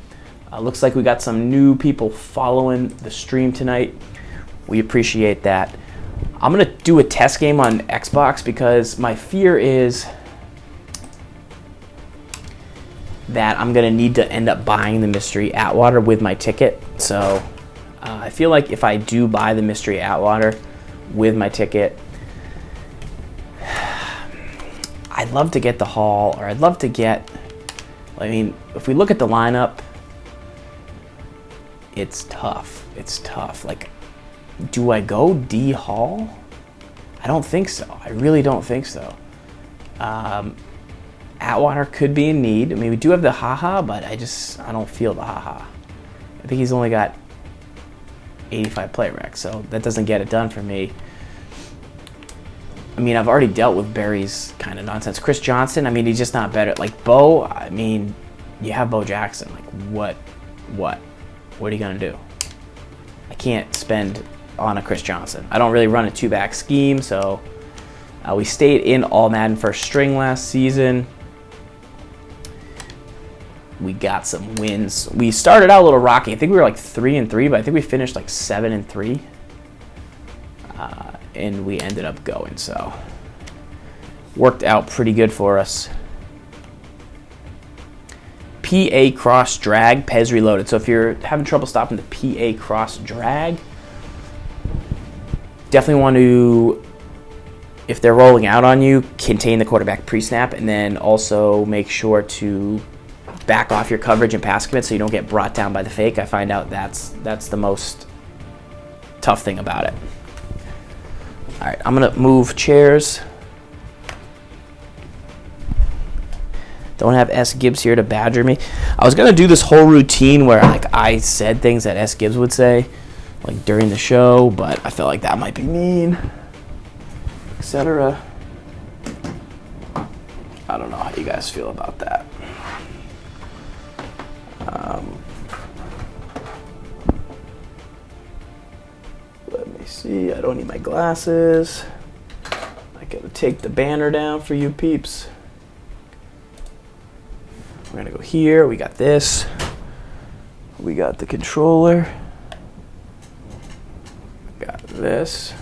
Looks like we got some new people following the stream tonight. We appreciate that. I'm going to do a test game on Xbox because my fear is that I'm going to need to end up buying the Mystery Atwater with my ticket. So I feel like if I do buy the Mystery Atwater with my ticket, I'd love to get the Hall, or I'd love to get, I mean, if we look at the lineup, it's tough. It's tough. Like, do I go D Hall? I don't think so. I really don't think so. Atwater could be in need. I mean, we do have the haha, but I don't feel the haha. I think he's only got 85 play rec, so that doesn't get it done for me. I mean, I've already dealt with Barry's kind of nonsense. Chris Johnson, I mean, he's just not better. Like, Bo, I mean, you have Bo Jackson. Like, what are you going to do? I can't spend on a Chris Johnson. I don't really run a 2-back scheme, so we stayed in all Madden first string last season. We got some wins. We started out a little rocky. I think we were like 3-3, but I think we finished like 7-3. And we ended up going, so worked out pretty good for us. PA cross drag, Pez reloaded. So if you're having trouble stopping the PA cross drag, definitely want to, if they're rolling out on you, contain the quarterback pre-snap, and then also make sure to back off your coverage and pass commit so you don't get brought down by the fake. I find out that's the most tough thing about it. All right, I'm going to move chairs. Don't have S. Gibbs here to badger me. I was going to do this whole routine where like I said things that S. Gibbs would say like during the show, but I felt like that might be mean, etc. I don't know how you guys feel about that. Let me see. I don't need my glasses. I gotta take the banner down for you peeps. We're gonna go here. We got this. We got the controller. Got this.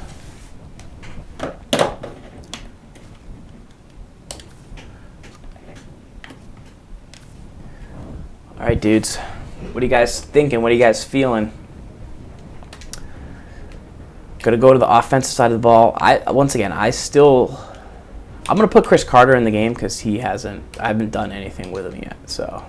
All right, dudes. What are you guys thinking? What are you guys feeling? Gonna go to the offensive side of the ball. I'm gonna put Chris Carter in the game because I haven't done anything with him yet. So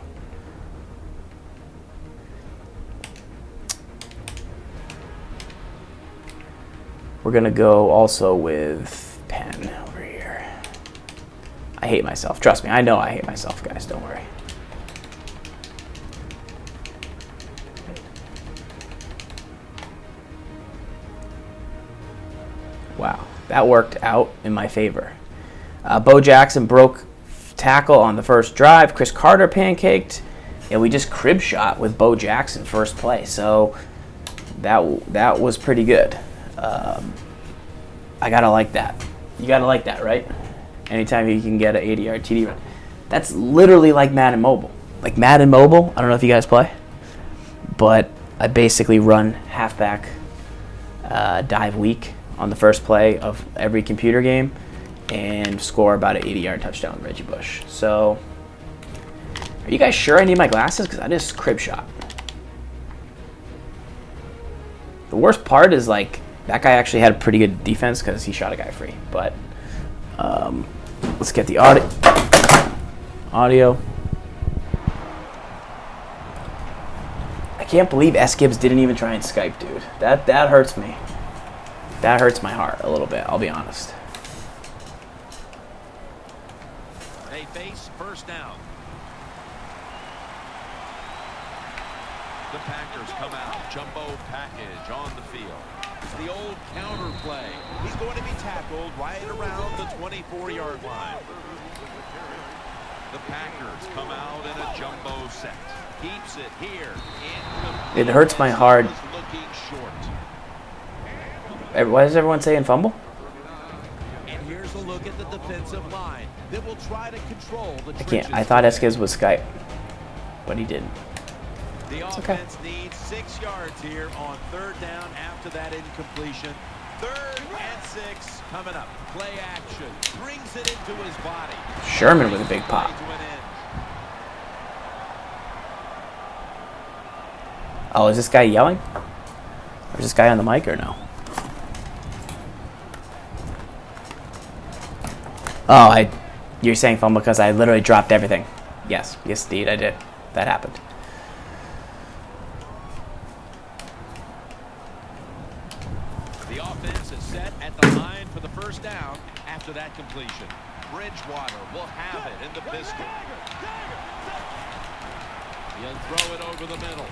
we're gonna go also with Penn over here. I hate myself. Trust me, I know I hate myself, guys. Don't worry. Wow, that worked out in my favor. Bo Jackson broke tackle on the first drive. Chris Carter pancaked, and we just crib shot with Bo Jackson first play. So that was pretty good. I gotta like that. You gotta like that, right? Anytime you can get an 80-yard TD run. That's literally like Madden Mobile. Like Madden Mobile, I don't know if you guys play, but I basically run halfback dive weak on the first play of every computer game and score about an 80-yard touchdown with Reggie Bush. So, are you guys sure I need my glasses? Because I just crib shot. The worst part is, like, that guy actually had a pretty good defense because he shot a guy free. But let's get the audio. I can't believe S. Gibbs didn't even try and Skype, dude. That hurts me. That hurts my heart a little bit, I'll be honest. They face first down. The Packers come out. Jumbo package on the field. It's the old counter play. He's going to be tackled right around the 24-yard line. The Packers come out in a jumbo set. Keeps it here. It hurts my heart. Why is everyone saying fumble? And here's a look at the defensive line that will try to control the trenches. I thought S. Gibbs was Skype, but he didn't. The offense needs 6 yards here on third down after that incompletion. 3rd and 6 coming up. Play action. Brings it into his body. Sherman with a big pop. Oh, is this guy yelling? Or is this guy on the mic or no? Oh, you're saying fumble because I literally dropped everything. Yes, indeed, I did. That happened. The offense is set at the line for the first down after that completion. Bridgewater will have it in the pistol. He'll throw it over the middle.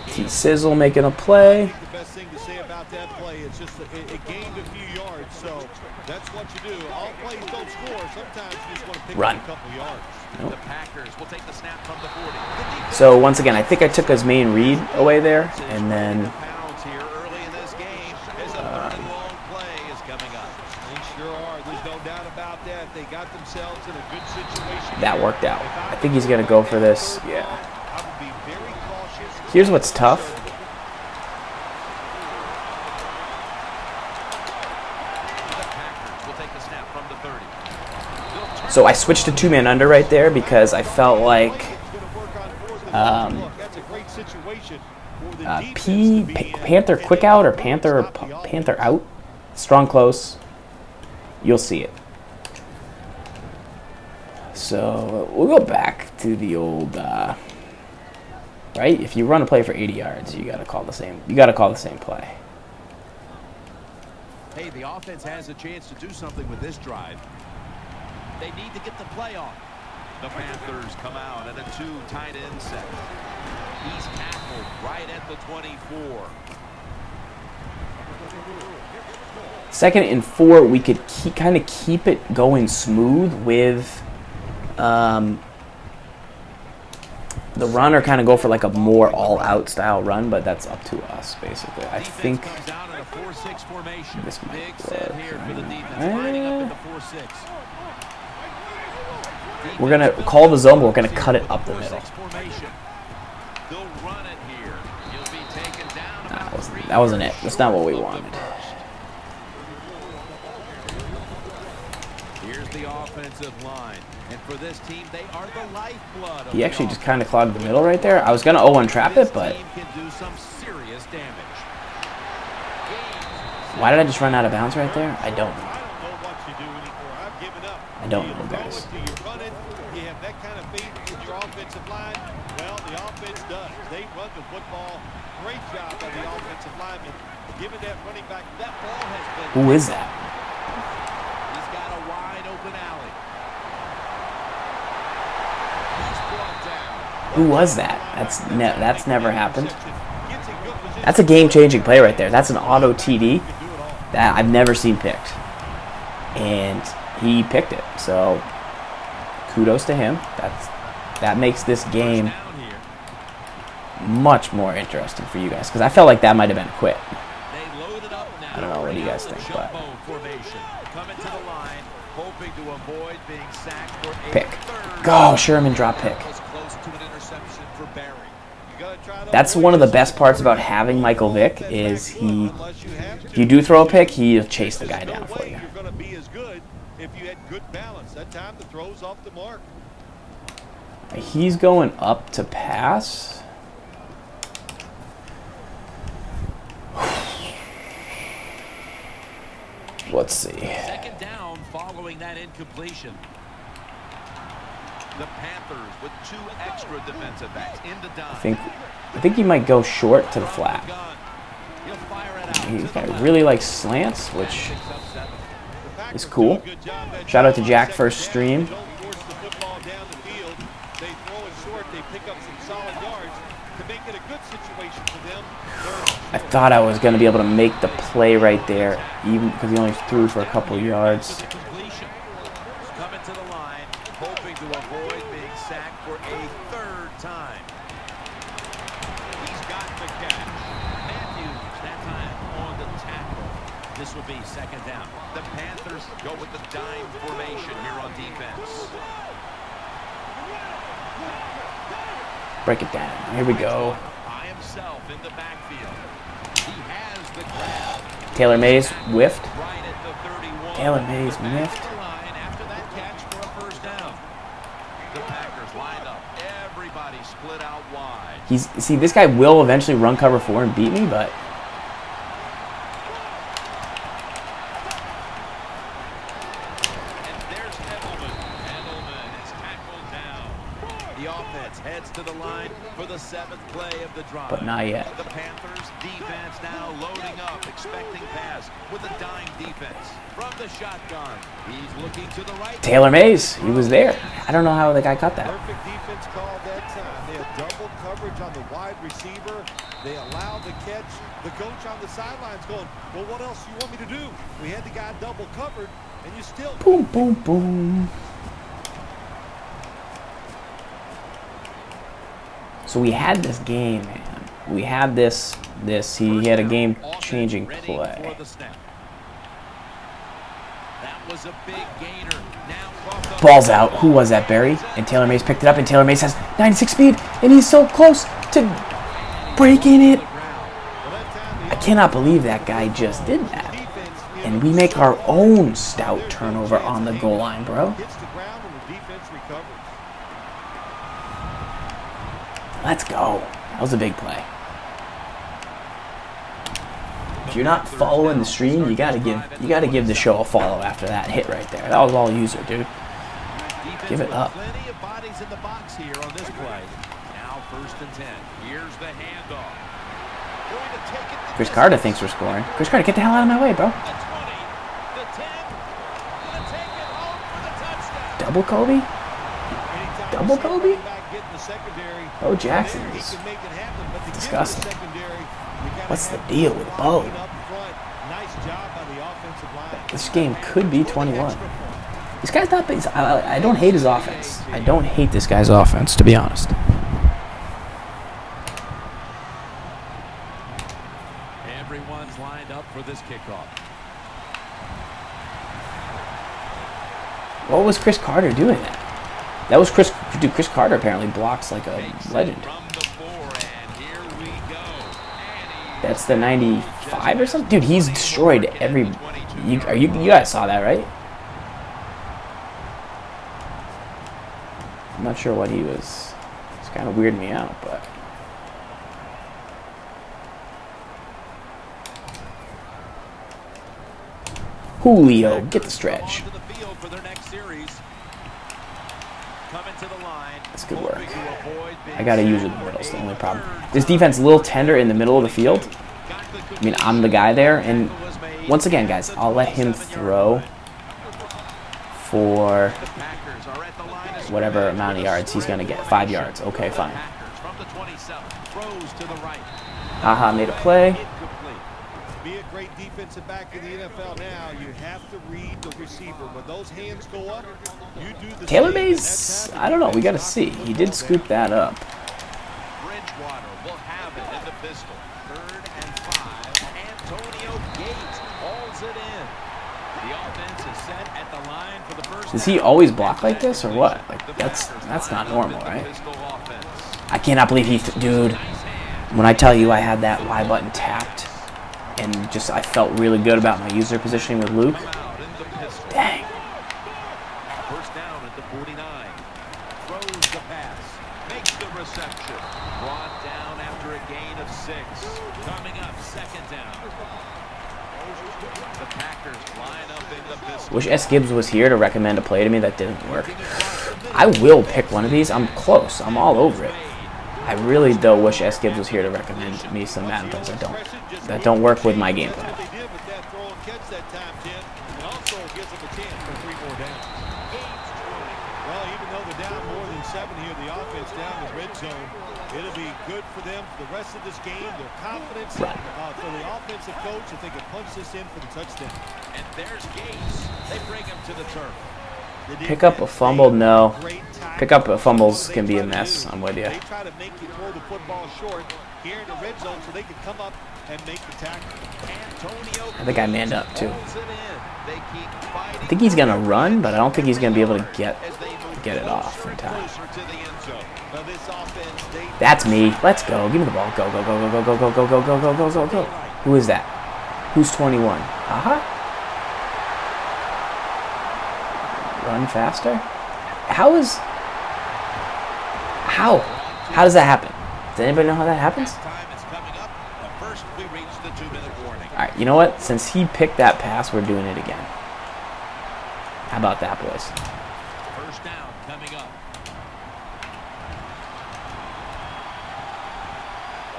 T. Sizzle making a play. The best thing to say about that play, it's just it gained a few yards, so that's what you do. All plays don't score. Sometimes you just want to pick up a couple yards. Nope. The Packers will take the snap from the 40. So once again, I think I took his main read away there, and then here early in this game as a third and long play is coming up. They sure are. There's no doubt about that. They got themselves in a good situation. That worked out. I think he's gonna go for this. Yeah. Here's what's tough. So I switched to 2-man under right there because I felt like Panther quick out or Panther out. Strong close. You'll see it. So we'll go back to the old right? If you run a play for 80 yards, you gotta call the same play. Hey, the offense has a chance to do something with this drive. They need to get the play on. The Panthers come out in a 2 tight end set. He's tackled right at the 24. 2nd and 4, we could kind of keep it going smooth with the run, or kind of go for like a more all-out style run, but that's up to us basically. I think this might work. We're gonna call the zone, but we're gonna cut it up the middle. That wasn't it. That's not what we wanted. Here's the offensive line, and for this team, they are the lifeblood. He actually just kind of clogged the middle right there. I was gonna 0-1 trap it, but why did I just run out of bounds right there? I don't know. I don't know, guys. You have that kind of faith in your offensive line. Well, the offense does. They run the football. Great job by the offensive lineman. Giving that running back, that ball has been. Who is that? He's got a wide open alley. Who was that? That's never happened. That's a game-changing play right there. That's an auto TD that I've never seen picked. And he picked it. So kudos to him. That makes this game much more interesting for you guys, because I felt like that might have been a quit. I don't know what do you guys think, but pick. Go, Sherman drop pick. That's one of the best parts about having Michael Vick is if you do throw a pick, he'll chase the guy down for you. You're going to be as good if you had good balance. That time the throw's off the mark. He's going up to pass. Let's see. Second down following that incompletion. The Panthers with 2 extra defensive backs in the dime. I think he might go short to the flat. He's got really like slants, which is cool. Shout out to Jack for his stream. I thought I was going to be able to make the play right there, even because he only threw for a couple yards. Coming to the line, hoping to avoid being sacked for a 3rd time. He's got the catch. Matthews, that time on the tackle. This will be 2nd down. The Panthers go with the dime formation here on defense. Break it down. Here we go. By himself in the backfield. He has the grab. Taylor Mays whiffed. Right at the 31. Taylor Mays whiffed. After that catch for a 1st down. The Packers lined up. Everybody split out wide. See, this guy will eventually run cover 4 and beat me, but And there's Edelman. Edelman is tackled down. The offense heads to the line for the 7th play of the drive. but not yet. The Panthers defense now loading up, expecting pass with a dime defense. From the shotgun, he's looking to the right. Taylor Mays, he was there. I don't know how the guy caught that. Perfect defense call that time. They had double coverage on the wide receiver. They allowed the catch. The coach on the sidelines going, well, what else do you want me to do? We had the guy double covered, and you still... Boom, boom, boom. So we had this game, man. We had this. He had a game-changing play. That was a big gainer. Now Ball's out. Who was that, Barry? And Taylor Mays picked it up, and Taylor Mays has 96 speed, and he's so close to breaking it. I cannot believe that guy just did that. And we make our own stout turnover on the goal line, bro. Let's go. That was a big play. If you're not following the stream, you gotta give the show a follow after that hit right there. That was all user, dude. Give it up. Plenty of bodies in the box here on this play. Now 1st and 10. Here's the handoff. Going to take it. Chris Carter thinks we're scoring. Chris Carter, get the hell out of my way, bro. The 20, the 10. Gonna take it home for the touchdown. Double Kobe? Double Kobe? Bo Jackson is disgusting. What's the deal with Bo? This game could be 21. This guy's not big. I don't hate his offense. I don't hate this guy's offense, to be honest. Everyone's lined up for this kickoff. What was Chris Carter doing that? That was Chris. Dude, Chris Carter apparently blocks like a legend. That's the 95 or something? Dude, he's destroyed every... You guys saw that, right? I'm not sure what he was... It's kind of weirding me out, but... Julio, get the stretch. That's good work. I gotta use it in the middle, it's the only problem. This defense is a little tender in the middle of the field. I mean, I'm the guy there, and once again, guys, I'll let him throw for whatever amount of yards he's gonna get. 5 yards. Okay, fine. Haha made a play. be a great defensive back in the NFL now, you have to read the receiver. When those hands go up, you do the Taylor same, and Mays, that's I don't know. We got to see. He did scoop that up. Bridgewater will have it in the pistol. 3rd and 5. Antonio Gates hauls it in. The offense is set at the line for the first. Does he always block like this or what? Like that's not normal, right? I cannot believe dude. When I tell you I had that Y button tapped and just I felt really good about my user positioning with Luke. Dang. First down at the 49. Throws the pass. Makes the reception. Brought down after a gain of 6. Coming up, 2nd down. The Packers line up in the pistol. Wish S. Gibbs was here to recommend a play to me. That didn't work. I will pick one of these. I'm close. I'm all over it. I really, though, wish S. Gibbs was here to recommend me some Madden plays. That don't work with my game plan. Well, even though they're down more than 7 here, the offense down the red zone, it'll be good for them for the rest of this game. Their confidence for the offensive coach if they can punch this in for the touchdown. And there's Gates. They bring him to the turf. Pick up a fumble, no. Pick up a fumbles can be a mess. I'm with you. They try to make you throw the football short here in the red zone so they can come up and make the tackle. I think I manned up too. I think he's gonna run, but I don't think he's gonna be able to get it off in time. That's me. Let's go. Give me the ball. Go, go, go, go, go, go, go, go, go, go, go, go, go. Who is that? Who's 21? Run faster? How does that happen? Does anybody know how that happens? Alright, you know what? Since he picked that pass, we're doing it again. How about that, boys? First down coming up.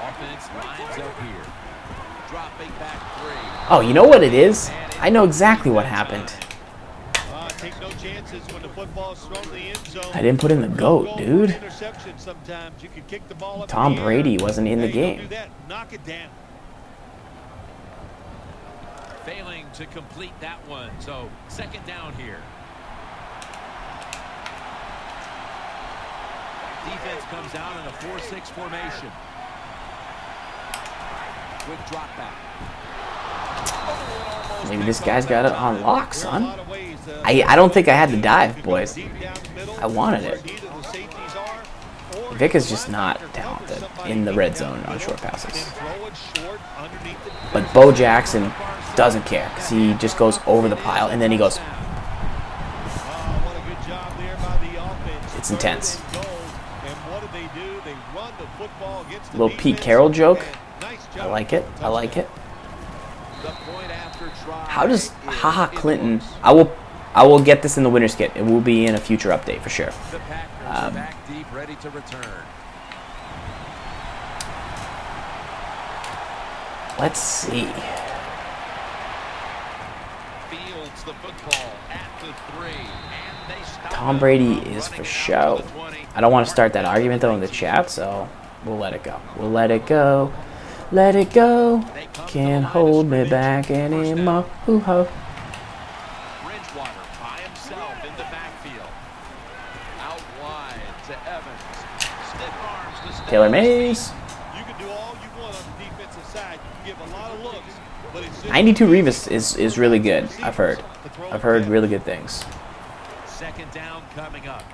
Offense lines up here. Dropping back 3. Oh, you know what it is? I know exactly what happened. Take no chances when the football's thrown in the end zone. I didn't put in the GOAT, dude. Sometimes you can kick the ball up Tom in the Brady air. wasn't in the game. Do that. Knock it down. Failing to complete that one. So 2nd down here. Defense comes out in a 4-6 formation. Quick drop back. Maybe this guy's got it on lock, son. I don't think I had to dive, boys. I wanted it. Vic is just not talented in the red zone on short passes. But Bo Jackson doesn't care because he just goes over the pile and then he goes. It's intense. Little Pete Carroll joke. I like it. I like it. How does Clinton? I will get this in the winner's kit. It will be in a future update for sure. Back deep, ready to return. Let's see. Fields the football at the 3, and they stop. Tom Brady is for show. I don't want to start that argument though in the chat, so we'll let it go. We'll let it go. Let it go. Can't hold me back anymore. Hoo-ho. Bridgewater by himself in the backfield. Out wide to Evans. Stiff arms to Taylor Mays. You can do all you want on the defensive side. You can give a lot of looks, but it's just 92 Revis is really good. I've heard really good things. 2nd down coming up.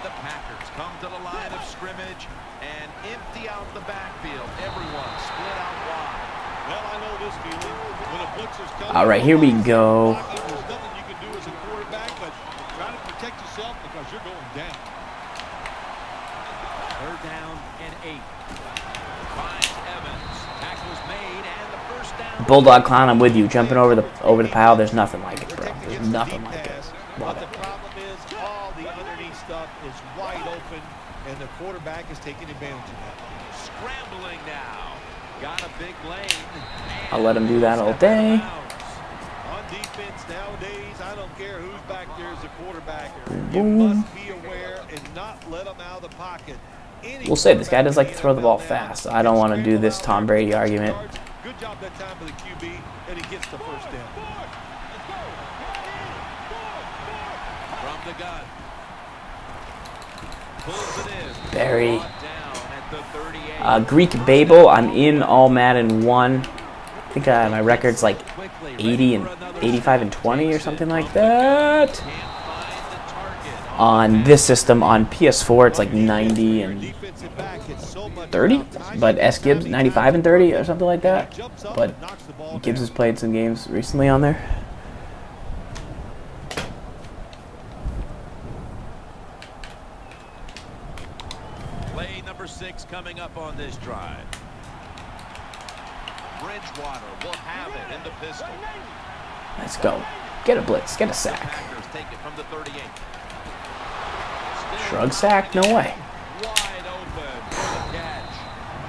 The Packers come to the line of scrimmage and empty out the backfield. Everyone split out wide. Well, I know this feeling. When a blitzer's coming, All right, here we go. there's nothing you can do as a quarterback, but try to protect yourself because you're going down. 3rd down and 8. Finds Evans. Tackles made and the first down. Bulldog Clown, I'm with you. Jumping over the pile, there's nothing like it, bro. There's nothing like it. Love But it. the problem is all the underneath stuff is wide open, and the quarterback is taking advantage of that. Scrambling now. Got a big lane. I'll let him do that all day. On defense nowadays, I don't care who's back there as a quarterback. Boom. You must be aware and not let them out of the pocket. We'll say this guy does like to throw the ball fast. I don't want to do this Tom Brady argument. Good job that time for the QB, and he gets the first down. From the gun. Pulls it in. Barry. Brought down at the 38. Greek Babel, I'm in all Madden 1. I think my record's like 80 and 85 and 20 or something like that. Can't find the target. On this system, on PS4, it's like 90 and Defensive back hits so much 30, but S. Gibbs 95 and 30 or something like that. jumps up But and knocks the ball Gibbs down. has played some games recently on there. Play number 6 coming up on this drive. Bridgewater will have it in the pistol. Let's go. Get a blitz. Get a sack. Packers take it from the 38. Shrug sack? No way. Wide open for the catch.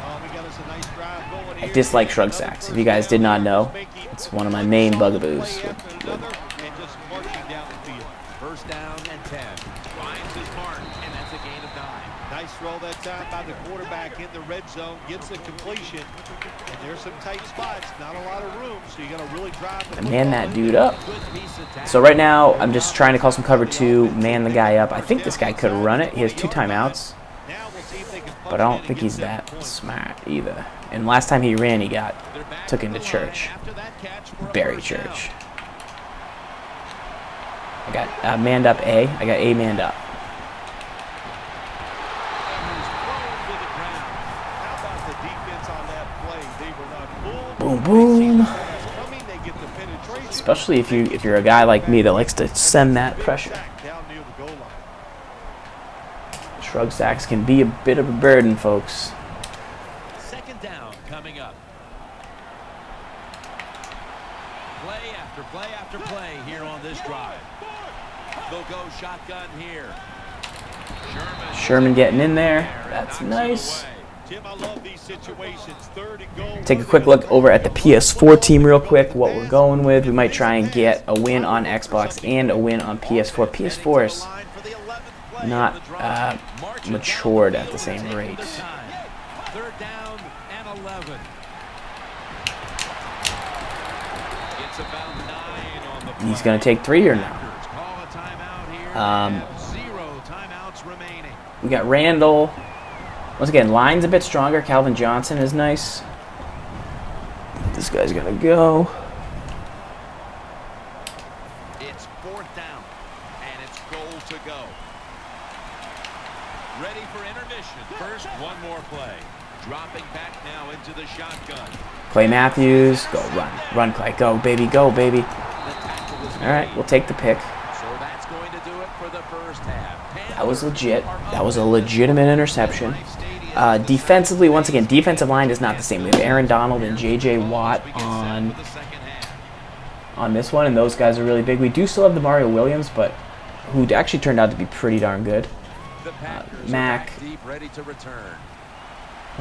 Oh, we got us a nice drive going I here. dislike shrug sacks. If you guys did not know, it's one of my main bugaboos. Play after another, and just marching down the field. First down and 10. Finds his mark, and that's a gain of 9. Nice throw that time by the quarterback in the red zone. Gets the completion. And there's some tight spots. Not a lot of room, so you got to really drive the Man football that in. dude up. Good piece of tackle. So right now, I'm just trying to call some cover 2, man the guy up. I think this guy could run it. He has 2 timeouts, Now we'll see if they can punch but I it don't in think and he's get that point. smart either. And last time he ran, he got They're back took to into the line church. after that catch for a Barry first down. Church. I got manned up A. I got A manned up. How about the defense on that play? They were not Boom, fooled. boom. They see the pass coming, they get the penetration. Especially if you're a guy like me that likes to send that pressure. Down near the goal line. Shrug sacks can be a bit of a burden, folks. Second down coming up. Play after play after play here on this drive. They'll go shotgun here. Sherman getting in there. That's nice. Tim, I love these situations. Third and goal. Take a quick look over at the PS4 team real quick, what we're going with. We might try and get a win on Xbox and a win on PS4. PS4 is not matured at the same rate. Third down and 11. It's about 9 on the He's going to take 3 or no? Packers call a timeout here. Um, They have 0 timeouts remaining. We got Randall. Once again, line's a bit stronger. Calvin Johnson is nice. This guy's going to go. It's 4th down, and it's goal to go. Ready for intermission. First, one more play. Dropping back now into the shotgun. Clay Matthews. Go, run. Run, Clay. Go, baby. Go, baby. The tackle was All right, made. we'll take the pick. So that's going to do it for the first half. That was legit. That was a legitimate interception. Defensively, once again, defensive line is not the same. We have Aaron Donald and J.J. Watt on this one, and those guys are really big. We do still have the Mario Williams, but who actually turned out to be pretty darn good. Mac, Deep, ready to return.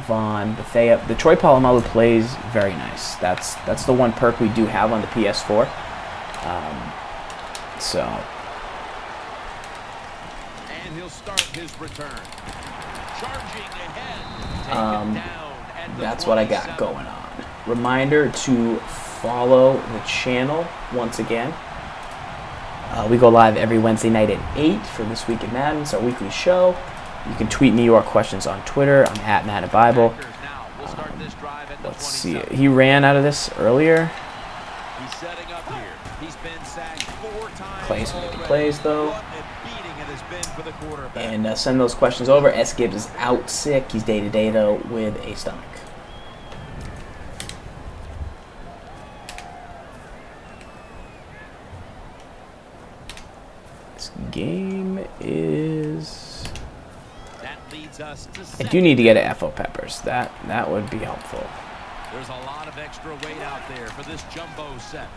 Vaughn, Bethea. The Troy Polamalu plays very nice. That's the one perk we do have on the PS4. So And he'll start his return. Charging ahead. Taken down at the that's what I got 27. going on. Reminder to follow the channel once again. We go live every Wednesday night at 8 for This Week in Madden. It's our weekly show. You can tweet me your questions on Twitter. I'm at Madden Bible. Packers now will start this drive at the Let's see. 27. He ran out of this earlier. He's setting up here. He's been sacked 4 times. Clay's making already. plays, though. What a beating it has been for the quarterback. And send those questions over. S. Gibbs is out sick. He's day-to-day, though, with a stomach. This game is... That leads us to I do need to get a FO Peppers. That would be helpful. There's a lot of extra weight out there for this jumbo set.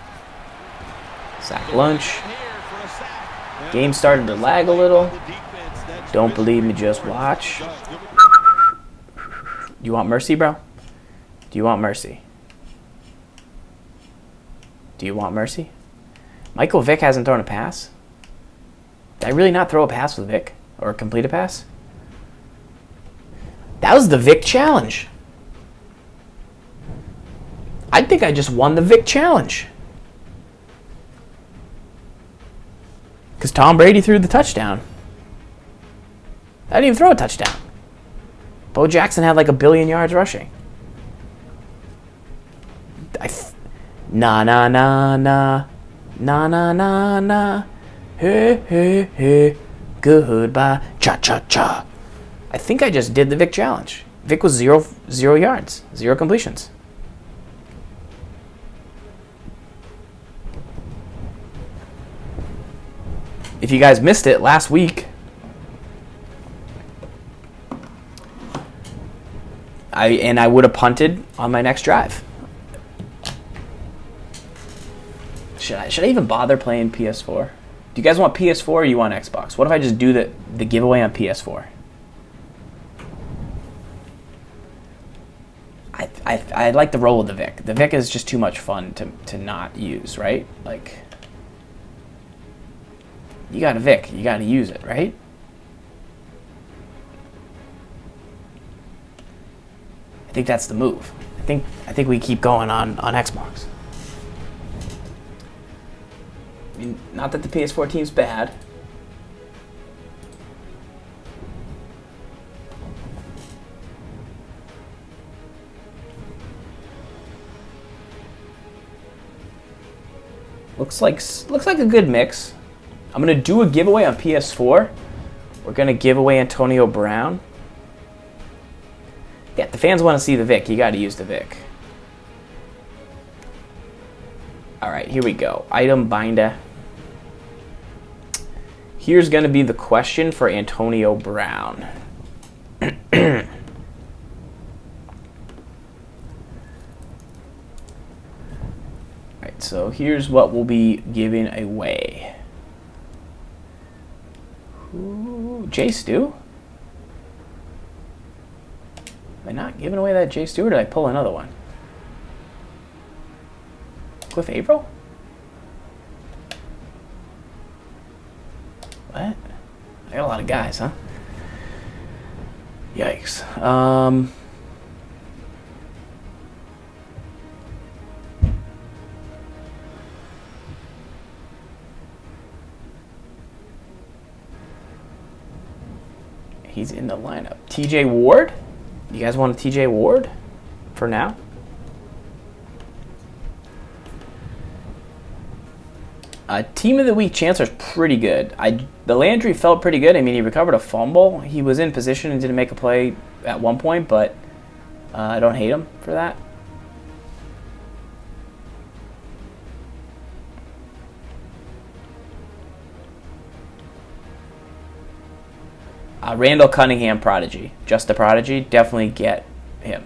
Sack lunch. Here for a sack. Game started to lag a little. Don't believe me, just watch. Do you want mercy, bro? Do you want mercy? Do you want mercy? Michael Vick hasn't thrown a pass? Did I really not throw a pass with Vick? Or complete a pass? That was the Vic Challenge. I think I just won the Vic Challenge. Because Tom Brady threw the touchdown. I didn't even throw a touchdown. Bo Jackson had like 1 billion yards rushing. Na na na na. Na na na na. Hey hey hey. Goodbye. Cha cha cha. I think I just did the Vic Challenge. Vic was 0 yards. 0 completions. If you guys missed it last week, I would have punted on my next drive. Should I even bother playing PS4? Do you guys want PS4 or you want Xbox? What if I just do the giveaway on PS4? I like the roll with the Vic. The Vic is just too much fun to not use, right? Like, you got a Vic, you got to use it, right? I think that's the move. I think we keep going on Xbox. I mean, not that the PS4 team's bad. Looks like a good mix. I'm gonna do a giveaway on PS4. We're gonna give away Antonio Brown. Yeah, the fans want to see the Vic. You got to use the Vic. All right, here we go. Item binder. Here's going to be the question for Antonio Brown. All right, so here's what we'll be giving away. Ooh, Jay Stu? Am I not giving away that Jay Stu, or did I pull another one? Cliff April? What? I got a lot of guys, huh? Yikes. He's in the lineup. TJ Ward? You guys want a TJ Ward for now? Team of the week, Chancellor's pretty good. The Landry felt pretty good. I mean, he recovered a fumble. He was in position and didn't make a play at one point, but I don't hate him for that. Randall Cunningham, Prodigy. Just a Prodigy. Definitely get him.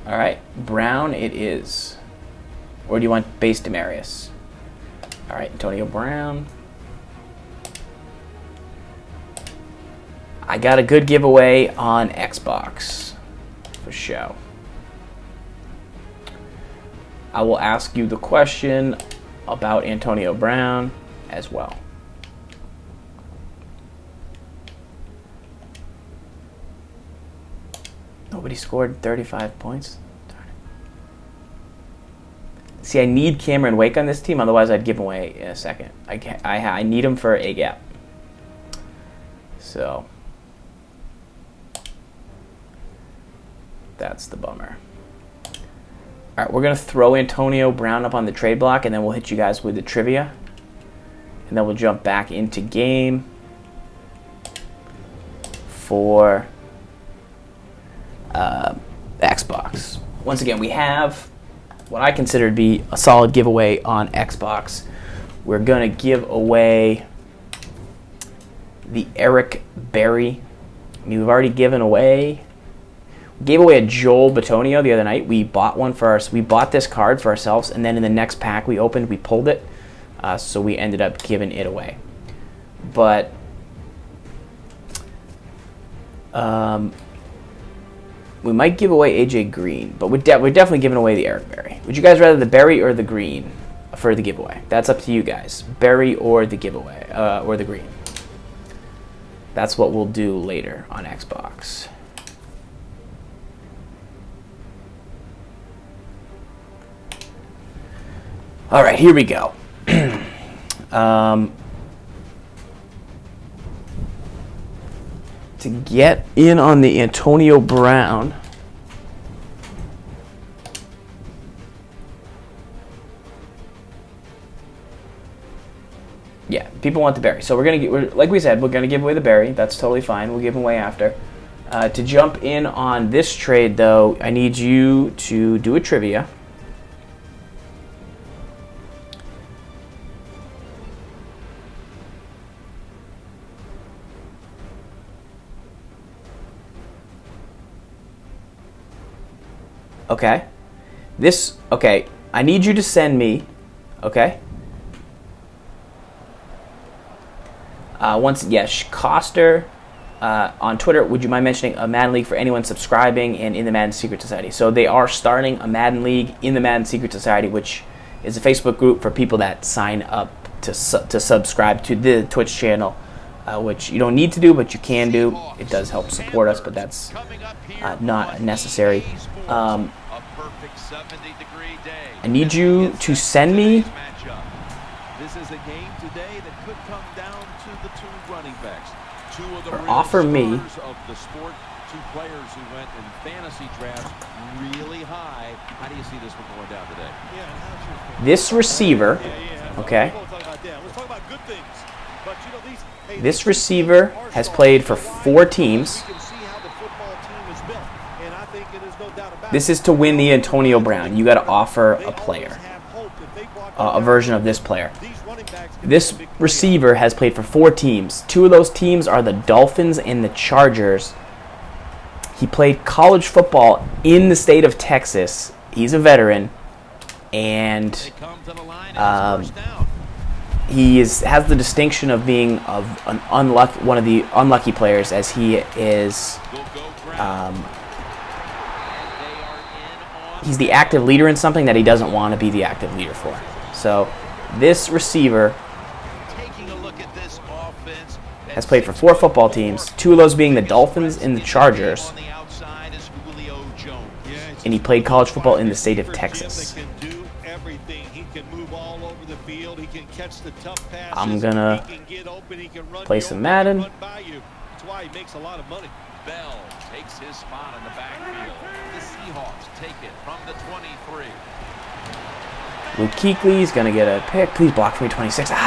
All right. Brown it is. Or do you want base Demarius? All right, Antonio Brown. I got a good giveaway on Xbox for show. I will ask you the question about Antonio Brown as well. Nobody scored 35 points. Darn it. See, I need Cameron Wake on this team, otherwise I'd give him away in a second. I need him for a gap. So that's the bummer. All right, we're going to throw Antonio Brown up on the trade block, and then we'll hit you guys with the trivia. And then we'll jump back into game for Xbox. Once again, we have what I consider to be a solid giveaway on Xbox. We're going to give away the Eric Berry. I mean, we've already given away. We gave away a Joel Bitonio the other night. We bought one for we bought this card for ourselves, and then in the next pack we opened, we pulled it. So we ended up giving it away. But we might give away AJ Green, but we're definitely giving away the Eric Berry. Would you guys rather the Berry or the Green for the giveaway? That's up to you guys. Berry or the giveaway, or the Green. That's what we'll do later on Xbox. All right, here we go. To get in on the Antonio Brown, yeah, people want the berry. So like we said, we're gonna give away the berry. That's totally fine. We'll give them away after. To jump in on this trade, though, I need you to do a trivia. Okay. Okay, I need you to send me, okay? Coster on Twitter, would you mind mentioning a Madden League for anyone subscribing and in the Madden Secret Society? So they are starting a Madden League in the Madden Secret Society, which is a Facebook group for people that sign up to subscribe to the Twitch channel, which you don't need to do, but you can do. It does help support us, but that's not necessary. I need you to send me. This is a game today that could come down to the two running backs. Two of the Or offer me of the sport, two players who went in fantasy drafts really high. How do you see this one going down today? This receiver, okay? This receiver has played for 4 teams. This is to win the Antonio Brown. You got to offer a player, a version of this player. This receiver has played for 4 teams. 2 of those teams are the Dolphins and the Chargers. He played college football in the state of Texas. He's a veteran, and he has the distinction of being one of the unlucky players, as he is. He's the active leader in something that he doesn't want to be the active leader for. So this receiver has played for 4 football teams, 2 of those being the Dolphins and the Chargers, and he played college football in the state of Texas. I'm gonna play some Madden. Bell takes his spot in the backfield. The Seahawks take it from the 23. Luke Kuechly's gonna get a pick. Please block for me, 26. Stop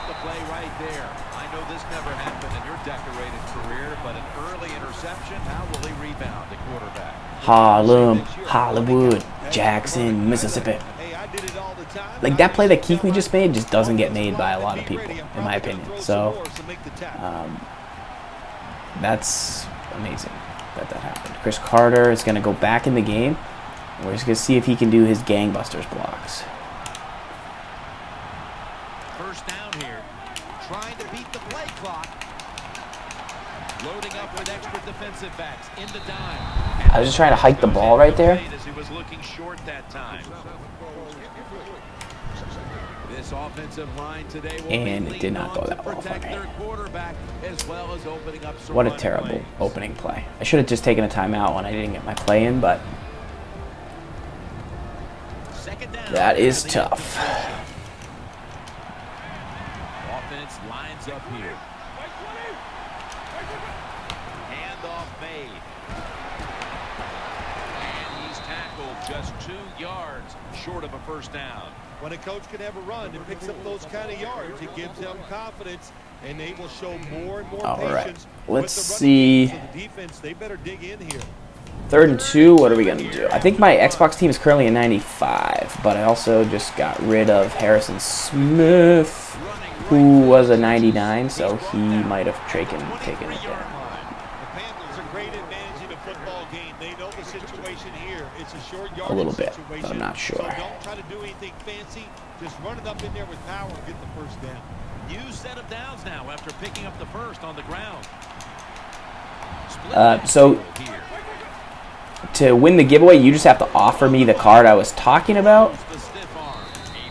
the play right there. I know this never happened in your decorated career, but an early interception. How will he rebound, the quarterback? Harlem, Hollywood, Jackson, Mississippi. Like, that play that Kuechly just made just doesn't get made by a lot of people, in my opinion. So, that's amazing that happened. Chris Carter is going to go back in the game. We're just going to see if he can do his gangbusters blocks. First down here. Trying to beat the play clock. Loading up with extra defensive backs into dime. I was just trying to hike the ball right there. He was looking short that time. This offensive line today will And it did not go that well for me. What a terrible opening play. I should have just taken a timeout when I didn't get my play in, but that is tough. Offense lines up here. Handoff made. And he's tackled just 2 yards short of a first down. When a coach can have a run and picks up those kind of yards, it gives them confidence, and they will show more and more patience. Let's see. So the defense, they better dig in here. 3rd and 2, what are we going to do? I think my Xbox team is currently a 95, but I also just got rid of Harrison Smith, who was a 99, so he might have taken it down. A little bit, but I'm not sure. So don't try to do anything fancy. Just run it up in there with power and get the first down. New set of downs now after picking up the first on the ground. So to win the giveaway, you just have to offer me the card I was talking about,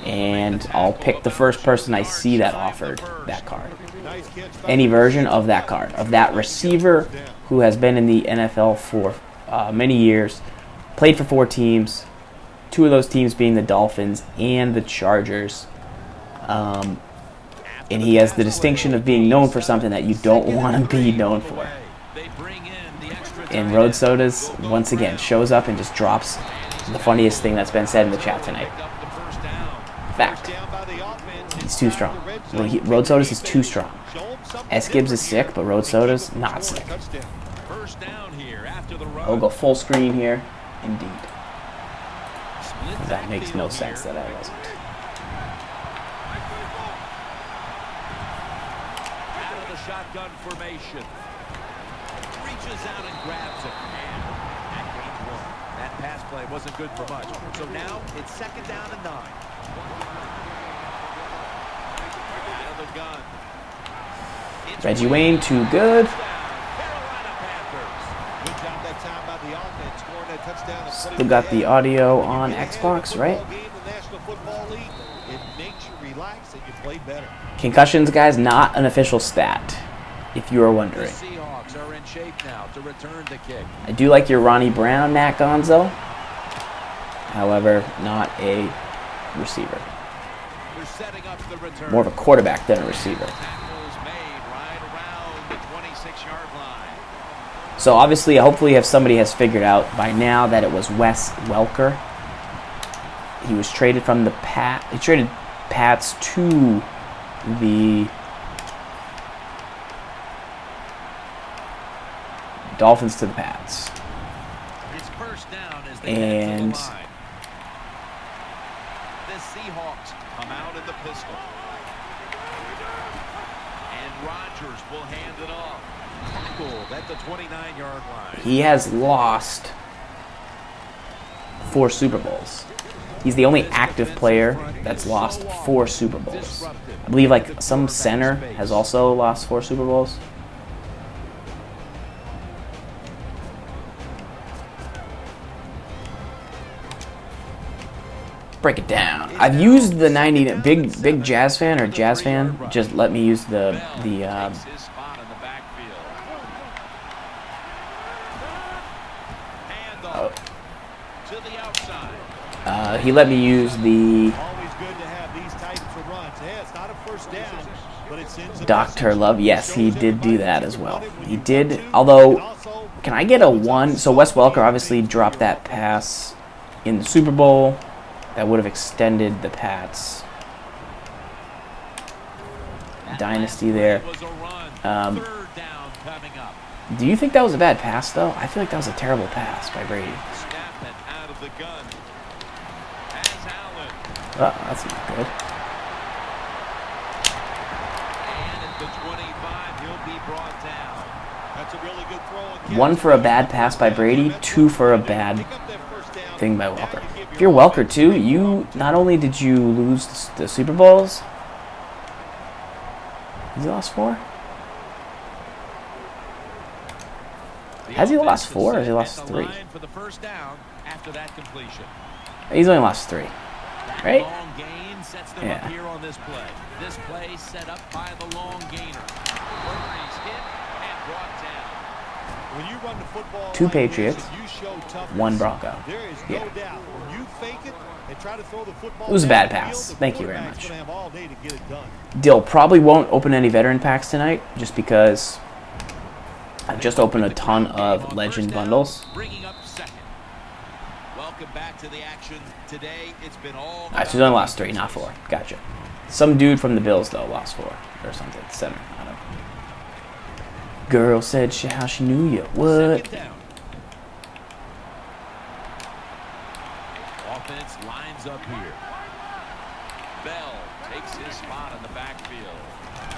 and I'll pick the first person I see that offered that card. any version of that card, of that receiver who has been in the NFL for many years, played for 4 teams, 2 of those teams being the Dolphins and the Chargers. And he has the distinction of being known for something that you don't want to be known for. And Road Sodas, once again, shows up and just drops the funniest thing that's been said in the chat tonight. Fact. He's too strong. Road Sodas is too strong. S. Gibbs is sick, but Road Sodas, not sick. I'll go full screen here. Indeed. That makes no sense that I wasn't. Out of the shotgun formation. Reaches out and grabs it. And that gains 1. That pass play wasn't good for much. So now it's 2nd down and 9. Out of the gun. Reggie Wayne, too good. Still got the audio on Xbox, right? Concussions, guys, not an official stat, if you are wondering. I do like your Ronnie Brown, Matt Gonzo. However, not a receiver. More of a quarterback than a receiver. So obviously, hopefully, if somebody has figured out by now that it was Wes Welker. He was traded from the He traded Pats to the Dolphins to the Pats. And the Seahawks come out in the pistol. And Rodgers will hand it off. Tackled at the 29-yard line. He has lost 4 Super Bowls. He's the only active player that's lost 4 Super Bowls. I believe like some center has also lost 4 Super Bowls. Break it down. I've used the 90 big Jazz fan or Jazz fan. Just let me use the he let me use the Dr. Love. Yes, he did do that as well. He did. Although, can I get a 1? So Wes Welker obviously dropped that pass in the Super Bowl. That would have extended the Pats dynasty there. Do you think that was a bad pass, though? I feel like that was a terrible pass by Brady. Oh, that's not good. One for a bad pass by Brady, 2 for a bad thing by Welker. If you're Welker too, you not only did you lose the Super Bowls, has he lost 4? Has he lost 4 or has he lost 3? He's only lost 3. Right? Yeah. This play set up by the long gainer. When you run the football 2 Patriots, 1 Bronco. Yeah. It was a bad pass. Thank you very much. Dill probably won't open any veteran packs tonight just because I've just opened a ton of legend bundles. Welcome back to the action. Today it's been all. Alright, so he's only lost 3, not 4. Gotcha. Some dude from the Bills though lost 4 or something. Center. I don't know. Girl said how she knew you. What? Offense lines up here. Bell takes his spot in the backfield.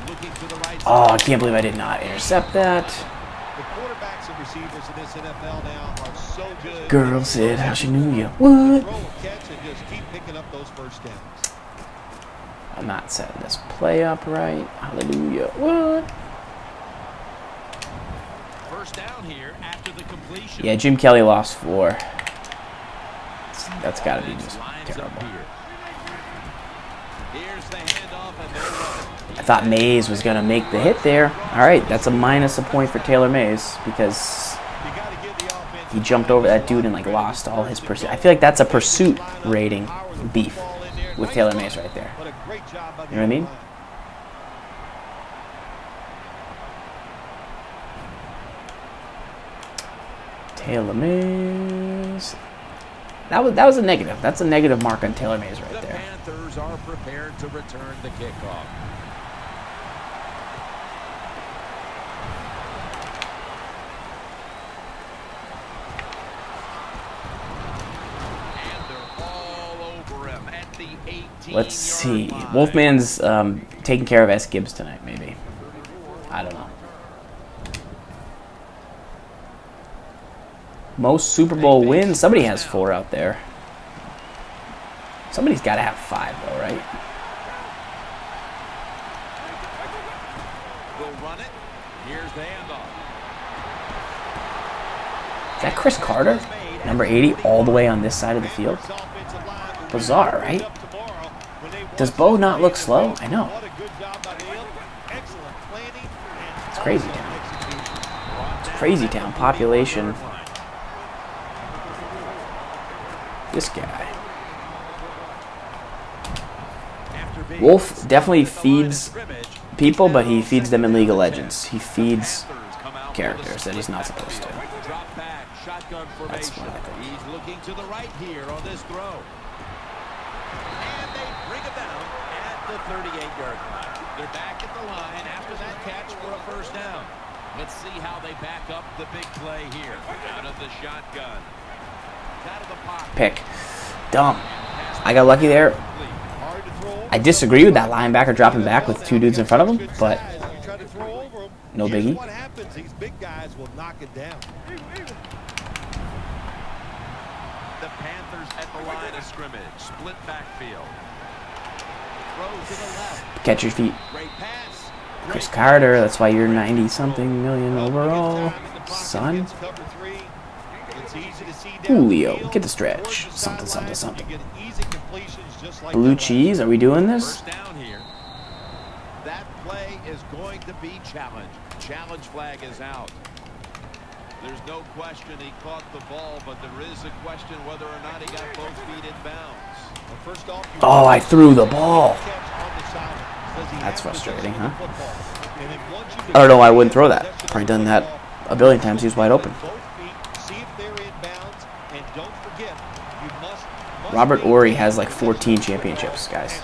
Looking to the right side. Oh, I can't believe I did not intercept that. The quarterbacks and receivers in this NFL now are so good. Girl said how she knew you. What? Throw a catch and just keep picking up those first downs. I'm not setting this play up right. Hallelujah. What? First down here after the completion. Yeah, Jim Kelly lost 4. That's got to be just terrible. Here's the handoff, and they're running. I thought Mays was going to make the hit there. All right, that's a minus a point for Taylor Mays because he jumped over that dude and like lost all his pursuit. I feel like that's a pursuit rating beef with Taylor Mays right there. You know what I mean? Taylor Mays. That was a negative. That's a negative mark on Taylor Mays right there. The Panthers are prepared to return the kickoff. And they're all over him at the 18-yard Let's see. line. Wolfman's taking care of S. Gibbs tonight, maybe. I don't know. Most Super Bowl wins. Somebody has 4 out there. Somebody's got to have 5, though, right? We'll run it. Here's the handoff. Is that Chris Carter? Number 80, all the way on this side of the field? Bizarre, right? Does Bo not look slow? I know. It's crazy town. It's crazy town. Population. This guy. Wolf definitely feeds people, but he feeds them in League of Legends. He feeds characters that he's not supposed to. That's what I think. He's looking to the right here on this throw. And they bring him down at the 38-yard line. They're back at the line after that catch for a first down. Let's see how they back up the big play here. Out of the shotgun. Out of the pocket. Pick. Dumb. I got lucky there. I disagree with that linebacker dropping back with 2 dudes in front of him, but no biggie. What happens? These big guys will knock it down. The Panthers at the line of scrimmage. Split backfield. Throw to the left. Catch your feet. Great pass. Chris Carter, that's why you're 90-something million overall. Son. Julio, get the stretch. Something, something, something. Blue cheese, are we doing this? First down here. That play is going to be challenged. Challenge flag is out. There's no question he caught the ball, but there is a question whether or not he got both feet in bounds. Oh, I threw the ball. That's frustrating, huh? I don't know why I wouldn't throw that. Probably done that a billion times. He was wide open. Robert Ory has like 14 championships, guys.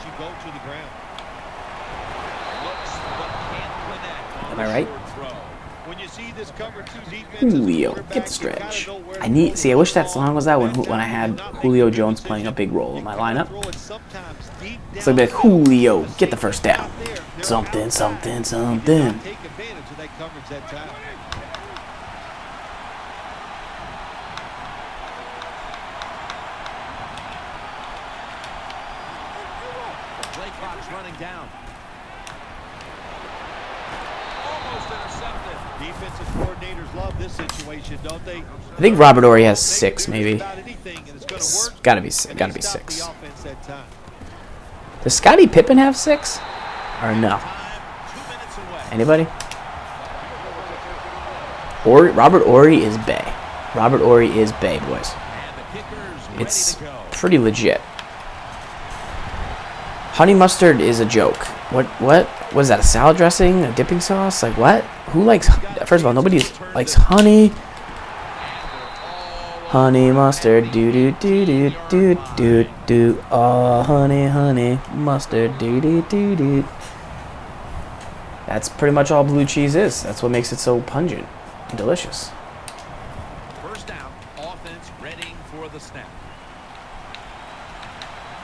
Am I right? Julio, get the stretch. I wish that song was that when I had Julio Jones playing a big role in my lineup. So I'd be like, Julio, get the first down. Something, something, something. Play clock's running down. Almost intercepted. Defensive coordinators love this situation, don't they? I think Robert Ory has 6, maybe. It's gotta be 6. Does Scottie Pippen have 6? Or no? Anybody? Robert Ory is Bay. Robert Ory is Bay, boys. It's pretty legit. Honey mustard is a joke. What was that? A salad dressing? A dipping sauce? Like what? Who likes? First of all, nobody likes honey. Honey mustard, do do do do do do do. Oh, honey, honey mustard, do do do do. That's pretty much all blue cheese is. That's what makes it so pungent and delicious. First down, offense readying for the snap.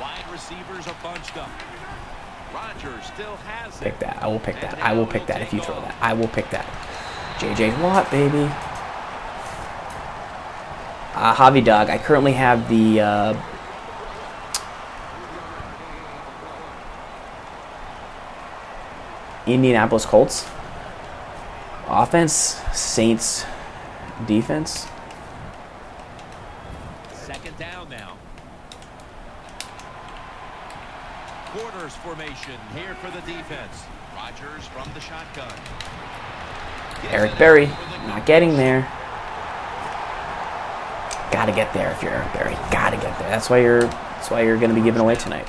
Wide receivers are bunched up. Rodgers still has it. Pick that. I will pick that. I will pick that if you throw that. I will pick that. J.J. Watt, baby. Javi Dog. I currently have the Indianapolis Colts offense, Saints defense. Second down now. Quarters formation here for the defense. Rodgers from the shotgun. Eric Berry, not getting there. Gotta get there if you're Eric Berry. Gotta get there. That's why you're going to be giving away tonight.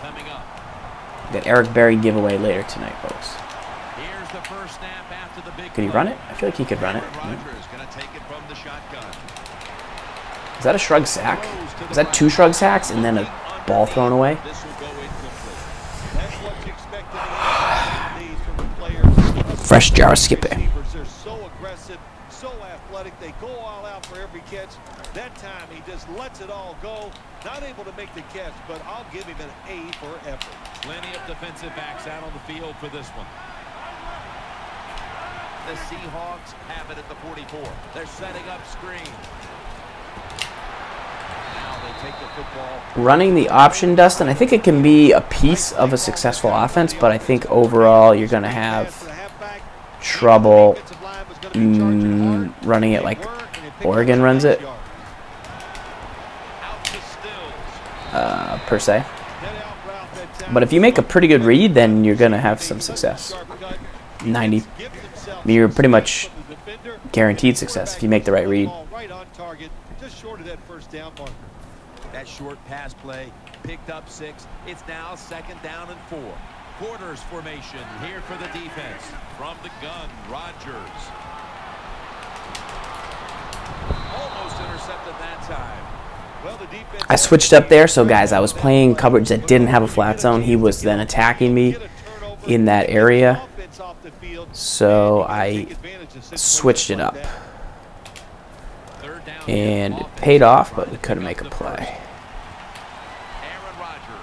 That Eric Berry giveaway later tonight, folks. Here's the first snap after the big Could he run it? I feel like he could run it. Rodgers going to take it from the shotgun. Is that a shrug sack? Is that 2 shrug sacks and then a ball thrown away? This will go incomplete. That's what you expect nowadays from the players. Fresh jar of Skippy. They're so aggressive, so athletic. They go all out for every catch. That time he just lets it all go. Not able to make the catch, but I'll give him an A for effort. Plenty of defensive backs out on the field for this one. The Seahawks have it at the 44. They're setting up screen. Now they take the football. Running the option, Dustin, I think it can be a piece of a successful offense, but I think overall you're going to have trouble running it like Oregon runs it, per se. But if you make a pretty good read, then you're going to have some success. 90. You're pretty much guaranteed success if you make the right read. That short pass play picked up 6. It's now 2nd down and 4. Quarters formation here for the defense. From the gun, Rodgers. Almost intercepted that time. Well, the defense I switched up there, so guys, I was playing coverage that didn't have a flat zone. He was then attacking me in that area, so I switched it up. And it paid off, but we couldn't make a play.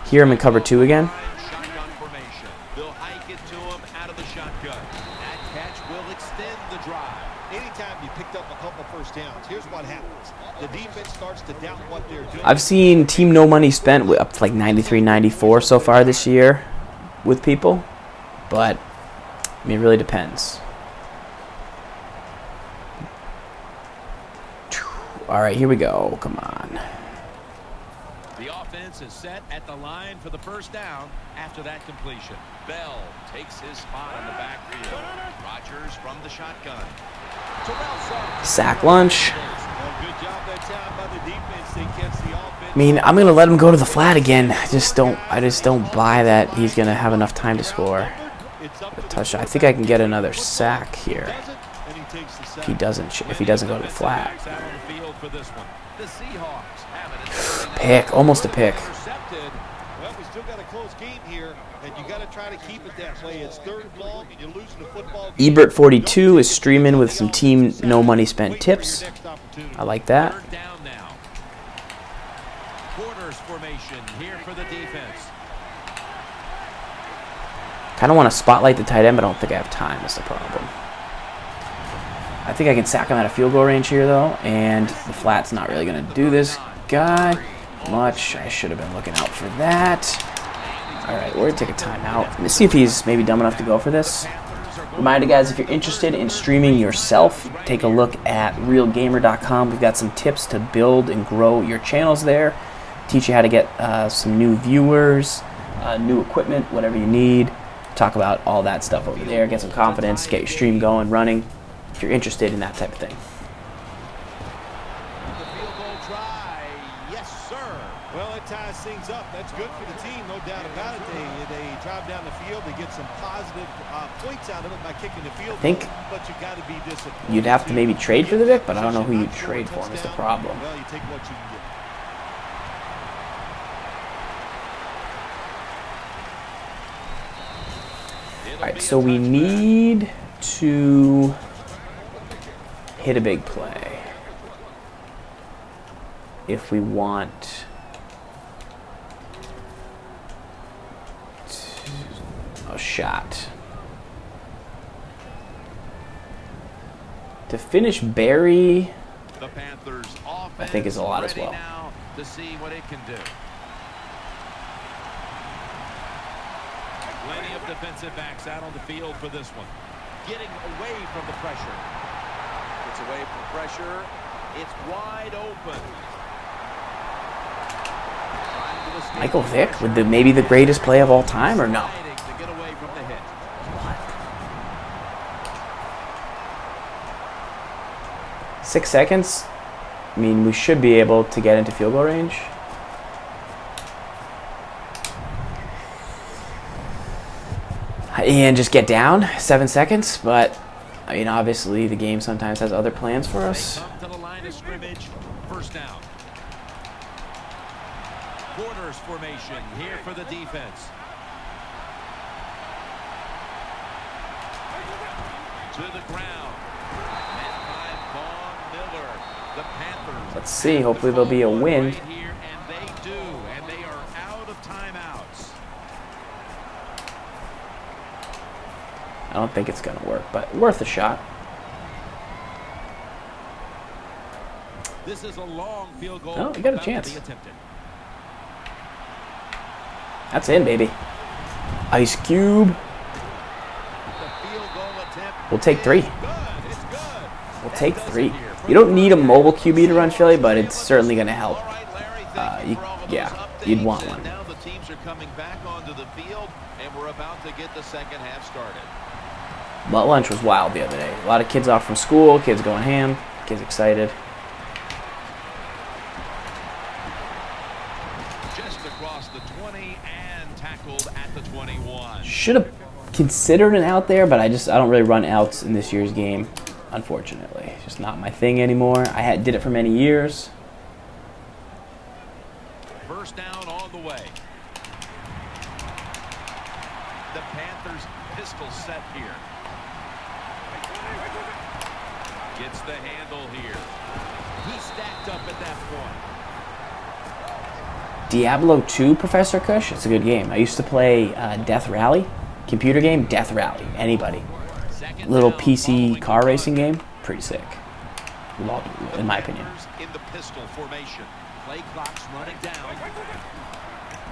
Here I'm in cover 2 again. Shotgun formation. They'll hike it to him out of the shotgun. That catch will extend the drive. Anytime you picked up a couple first downs, here's what happens. The defense starts to doubt what they're doing. I've seen team no money spent up to like 93, 94 so far this year with people, but I mean, it really depends. All right, here we go. Come on. The offense is set at the line for the first down after that completion. Bell takes his spot on the backfield. Rodgers from the shotgun. Sack lunch. Good job that time by the defense. They catch the offense. I mean, I'm gonna let him go to the flat again. I just don't buy that he's gonna have enough time to score a touchdown. I think I can get another sack here. If he doesn't go to the flat. Pick, almost a pick. Well, we still got a close game here, and you got to try to keep it that way. It's 3rd and long, and you're losing the football game. Ebert42 is streaming with some team no money spent tips. I like that. Third down now. Quarters formation here for the defense. Kind of want to spotlight the tight end, but I don't think I have time. That's the problem. I think I can sack him out of field goal range here, though, and the flat's not really going to do this guy much. I should have been looking out for that. All right, we're going to take a timeout. Let's see if he's maybe dumb enough to go for this. Reminder, guys, if you're interested in streaming yourself, take a look at realgamer.com. We've got some tips to build and grow your channels there. Teach you how to get some new viewers, new equipment, whatever you need. Talk about all that stuff over there. Get some confidence, get your stream going, running, if you're interested in that type of thing. The field goal try. Yes, sir. Well, it ties things up. That's good for the team, no doubt about it. They drive down the field. They get some positive points out of it by kicking the field goal. But you got to be disciplined. You'd have to maybe trade for the Vic, but I don't know who you'd trade for. Is the problem. Well, you take what you can get. All right, so we need to hit a big play if we want a shot. To finish Barry, The Panthers I think is a lot as well. Now to see what it can do. Plenty of defensive backs out on the field for this one. Getting away from the pressure. Gets away from pressure. It's wide open. Trying to escape Michael Vick with maybe the greatest play of all time, or no? To get away from the hit. 6 seconds. I mean, we should be able to get into field goal range. And just get down 7 seconds, but I mean, obviously the game sometimes has other plans for us. They come to the line of scrimmage, first down. Corners formation here for the defense. To the ground. Met by Vaughn Miller. The Panthers. Let's see. Hopefully there'll be a wind. Right here, and they do, and they are out of timeouts. I don't think it's going to work, but worth a shot. This is a long field goal. Oh, you got a about to chance. be attempted. That's in, baby. Ice Cube. The field goal attempt. We'll take 3. Good. It's good. We'll take 3. You don't need a mobile QB to run Philly, but it's certainly going to help. All right, Larry, thank you for all of those Yeah, updates. you'd want And one. now the teams are coming back onto the field, and we're about to get the second half started. But lunch was wild the other day. A lot of kids off from school, kids going ham, kids excited. Just across the 20 and tackled at the 21. Should have considered an out there, but I don't really run outs in this year's game, unfortunately. It's just not my thing anymore. Did it for many years. First down on the way. The Panthers pistol set here. Gets the handle here. He stacked up at that point. Diablo 2, Professor Kush. It's a good game. I used to play Death Rally, computer game, Death Rally. Anybody. Little PC car racing game. Pretty sick. Love it, in my opinion. In the pistol formation. Play clock's running down.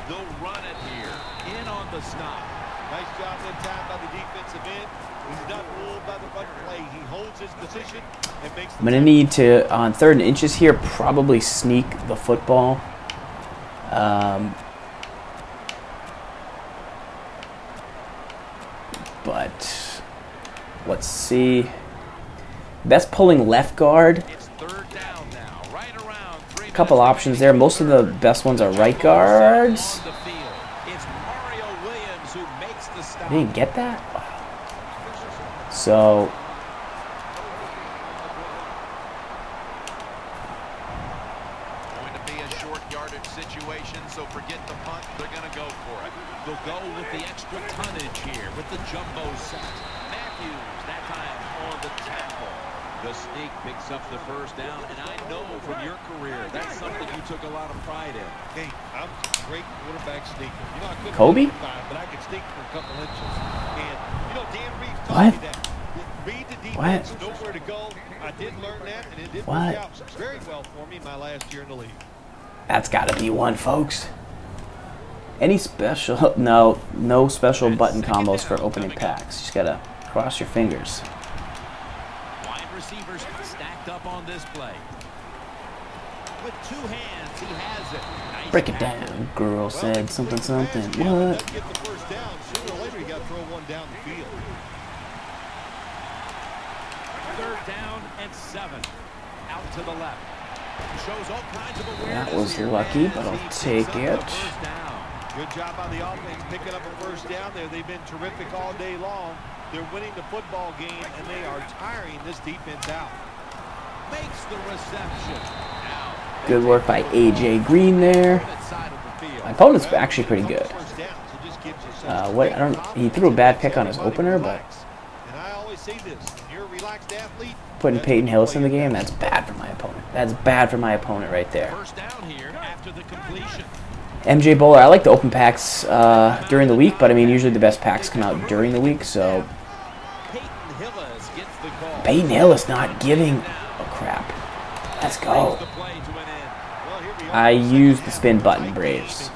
They'll run it here. In on the stop. Nice job that time by the defensive end. He's not ruled by the run play. He holds his position and makes the I'm going to need to, on 3rd and inches here, probably sneak the football. But let's see. Best pulling left guard. It's 3rd down now. Right around 3 A couple minutes options there. Most of the best ones are right guards. on the field. It's Mario Williams who makes the stop. I didn't get that? Wow. So, Going to be a short yardage situation, so forget the punt. They're going to go for it. They'll go with the extra tonnage here with the jumbo set. Matthews, that time on the tackle. The sneak picks up the first down, and I know from your career, that's something you took a lot of pride in. Hey, I'm a great quarterback sneaker. You know, I couldn't Kobe? run fine, but I could sneak for a couple inches. And, you know, Dan Reeves taught What? me that. Read the defense, What? know where to go. I did learn that, and it did What? work out very well for me my last year in the league. that's got to be one, folks. Any special? No special button combos for opening packs. Just got to cross your fingers. Wide receivers stacked up on this play. With 2 hands, he has it. Nice Break it tackle. down. Girl said something, something. If What? he doesn't get the first down, sooner or later you got to throw one down the field. 3rd down and 7. Out to the left. Shows all kinds of awareness. That was here, lucky, and but he I'll picks take up the it. first down. Good job by the offense picking up a first down there. They've been terrific all day long. They're winning the football game, and they are tiring this defense out. Makes the reception. Now, Good work by A.J. Green there. that side of the field. My opponent's actually pretty good. First down, so just gives you some What? I don't. He threw a bad pick on his opener, but And I always say this: when you're a relaxed athlete, putting that's Peyton when you Hillis play in the your game, best. that's bad for my opponent. That's bad for my opponent right there. First down here after the completion. MJ Bowler, I like the open packs during the week, but I mean, usually the best packs come out during the week, so Peyton Hillis gets the call. Peyton Hillis not giving a crap. Let's go. The play to an end. Well, here we are. I used the spin button, Braves.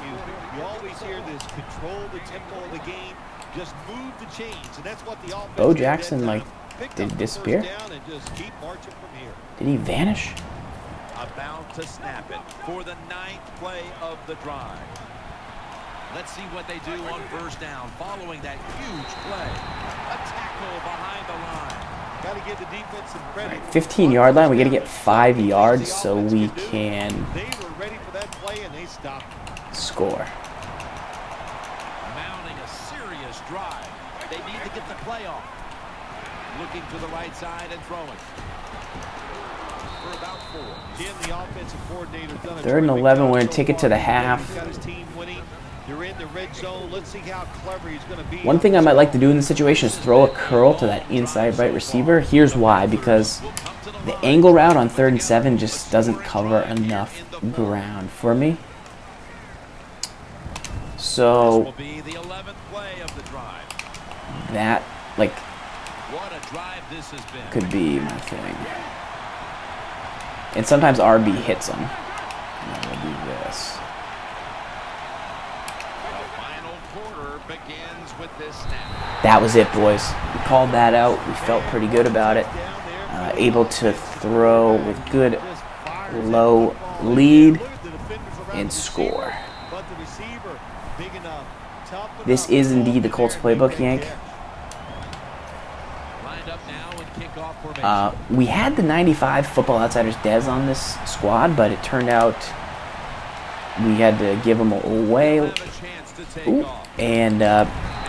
You always hear this: control the tempo of the game, just move the chains, and that's what the offense. Bo did that Jackson, time. like, Picked did up he the first disappear? down and just keep marching from here. Did he vanish? About to snap it for the 9th play of the drive. Let's see what they do on first down following that huge play. A tackle behind the line. Got to give the defense some credit. 15-yard line. We got to get 5 yards so we can They were ready for that play and they stopped. score. Mounting a serious drive. They need to get the play off. Looking to the right side and throwing. For about 4. Jim, the offensive coordinator, done a 3rd and terrific 11. job We're going to so take it to far. the half. He's got his team winning. They're in the red zone. Let's see how clever he's going to be. One thing I might like to do in this situation is throw a curl to that inside right receiver. Here's why, because the angle route on 3rd and 7 just doesn't cover enough ground for me. So will be the 11th play of the drive. that, like, What a drive this has been. could be my thing. And sometimes RB hits him. And then we'll do this. The final quarter begins with this snap. That was it, boys. We called that out. We felt pretty good about it. Able to throw with good low lead and score. But the receiver, big enough, tough enough. This is indeed the Colts playbook, Yank. Lined up now in kickoff formation. We had the 95 Football Outsiders Dez on this squad, but it turned out we had to give him away. Have a chance to take Ooh. off. And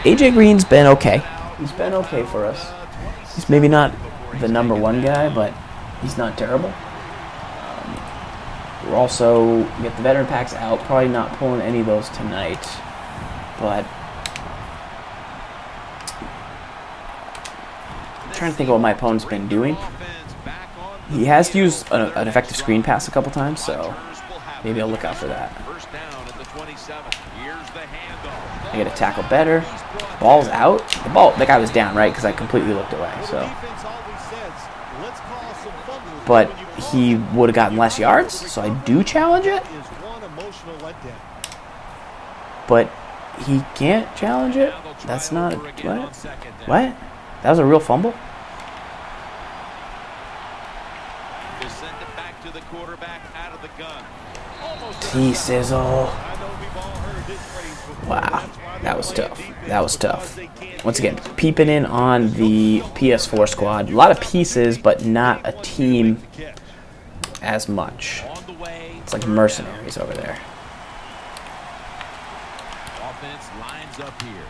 AJ Green's been okay. He's been okay for us. He's maybe not the number 1 guy, but he's not terrible. We're also, we got the veteran packs out. Probably not pulling any of those tonight, but I'm trying to think of what my opponent's been doing. He has used an effective screen pass a couple times, so maybe I'll look out for that. First down at the 27. Here's the handoff. I got to tackle better. Ball's out. The guy was down, right? Because I completely looked away. So, Defense always says, let's call some fumbles. but When you he would have gotten less yards, so I do challenge it. is one emotional letdown. But he can't challenge it. That's not what? What? That was a real fumble. They send it back to the quarterback out of the gun. Almost T-sizzle. I know we've all heard this phrase before. Wow, That's why that they was play tough. defense That was because tough. they can't Once win. again, peeping in on the PS4 squad. A lot of pieces, but not a team as much. on the way. It's like mercenaries over there. Offense lines up here.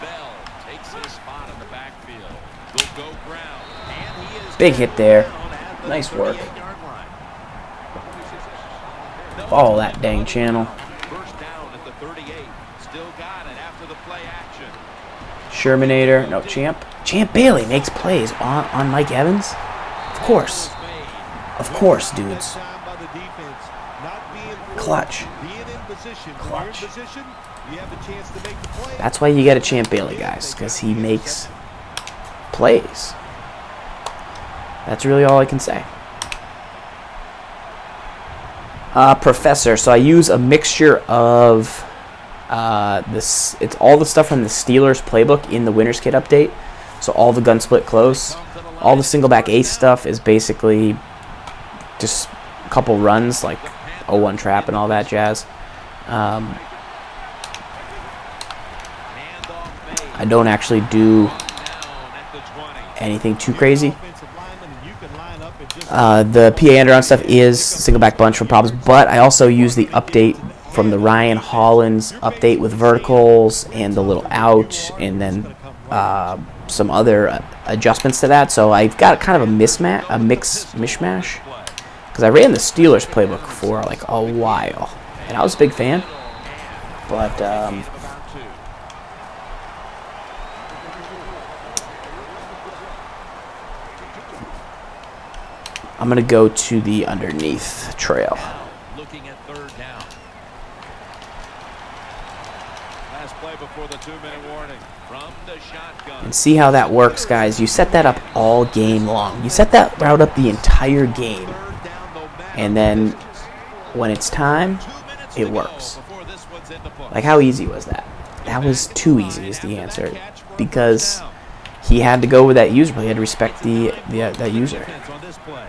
Bell takes his spot in the backfield. Will go ground. And he is Big hit there. down at the Nice work. 38-yard line. Follow that dang channel. First down at the 38. Still got it after the play action. Shermanator. No, Champ. Champ Bailey makes plays on Mike Evans. Of course. Of course, dudes. Time by the defense, not being Clutch. being in position. When Clutch. you're in position, you have a chance to make the play. That's why you get a Champ Bailey, guys, because he makes plays. That's really all I can say. Professor. So I use a mixture of this. It's all the stuff from the Steelers playbook in the Winners Kit update. So all the gun split close, all the single back ace stuff is basically just a couple runs like 0-1 trap and all that jazz. I don't actually do anything too crazy. Offensive lineman, and you can line up and just The PA end-around stuff is single back bunch for problems, but I also use the update from the Ryan Hollins update with verticals and the little out, and then some other adjustments to that. So I've got kind of a mishmash, because I ran the Steelers playbook for like a while, and I was a big fan. But I'm gonna go to the underneath trail. Looking at third down. Last play before the 2-minute warning from the shotgun. And see how that works, guys. You set that up all game long. You set that route up the entire game. third down, no matter And then when it's time, 2 minutes it to go works. before this one's in the book. Like, how easy was that? That was too easy is the answer. Because he had to go with that user, but he had to respect that user. Defense on this play.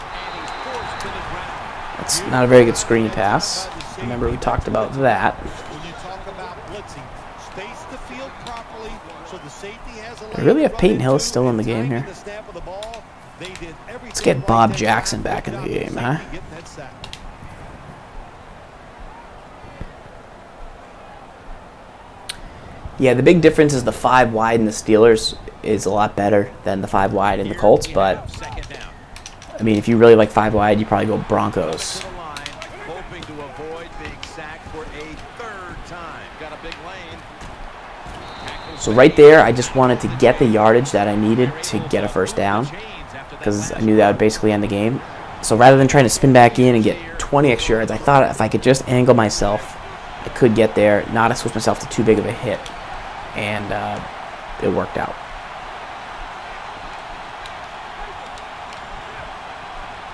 And he's forced to the ground. That's not a very good screen pass. Remember, we talked about that. When you talk about blitzing, space the field properly so the safety has a I really have Peyton Hillis still in the game here. Let's get Bob Jackson back in the game, huh? Yeah, the big difference is the 5 wide in the Steelers is a lot better than the 5 wide in the Colts, but I mean, if you really like 5 wide, you probably go Broncos. So right there, I just wanted to get the yardage that I needed to get a first down because I knew that would basically end the game. So rather than trying to spin back in and get 20 extra yards, I thought if I could just angle myself, I could get there, not expose myself to too big of a hit. And it worked out.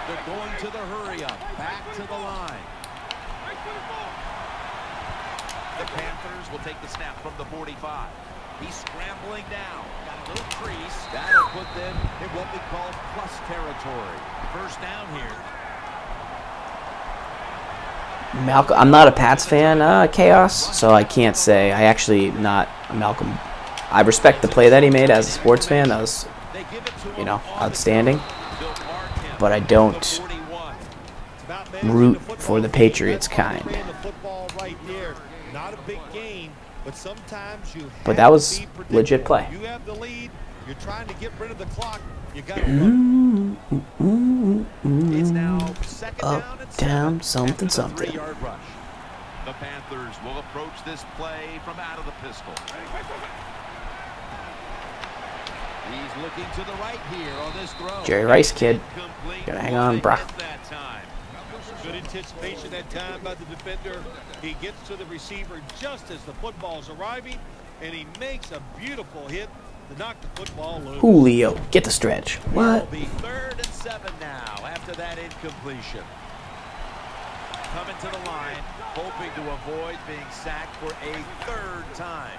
They're going to the hurry up, back to the line. The Panthers will take the snap from the 45. He's scrambling down. Got a little crease. That'll put them in what we call plus territory. First down here. Malcolm, I'm not a Pats fan, Chaos, so I can't say. I actually not Malcolm. I respect the play that he made as a sports fan. That was, outstanding. But I don't root for the Patriots kind. But that was legit play. You have the lead. You're trying to get rid of the clock. You got It's now second down Up, and down, 7 something, after the something. 3-yard rush. The Panthers will approach this play from out of the pistol. He's looking to the right here on this throw. Jerry Rice, kid. Gotta hang on, brah. good anticipation that time by the defender. He gets to the receiver just as the football's arriving, and he makes a beautiful hit to knock the football loose. Julio, get the stretch. What? It'll be 3rd and 7 now after that incompletion. Coming to the line, hoping to avoid being sacked for a 3rd time.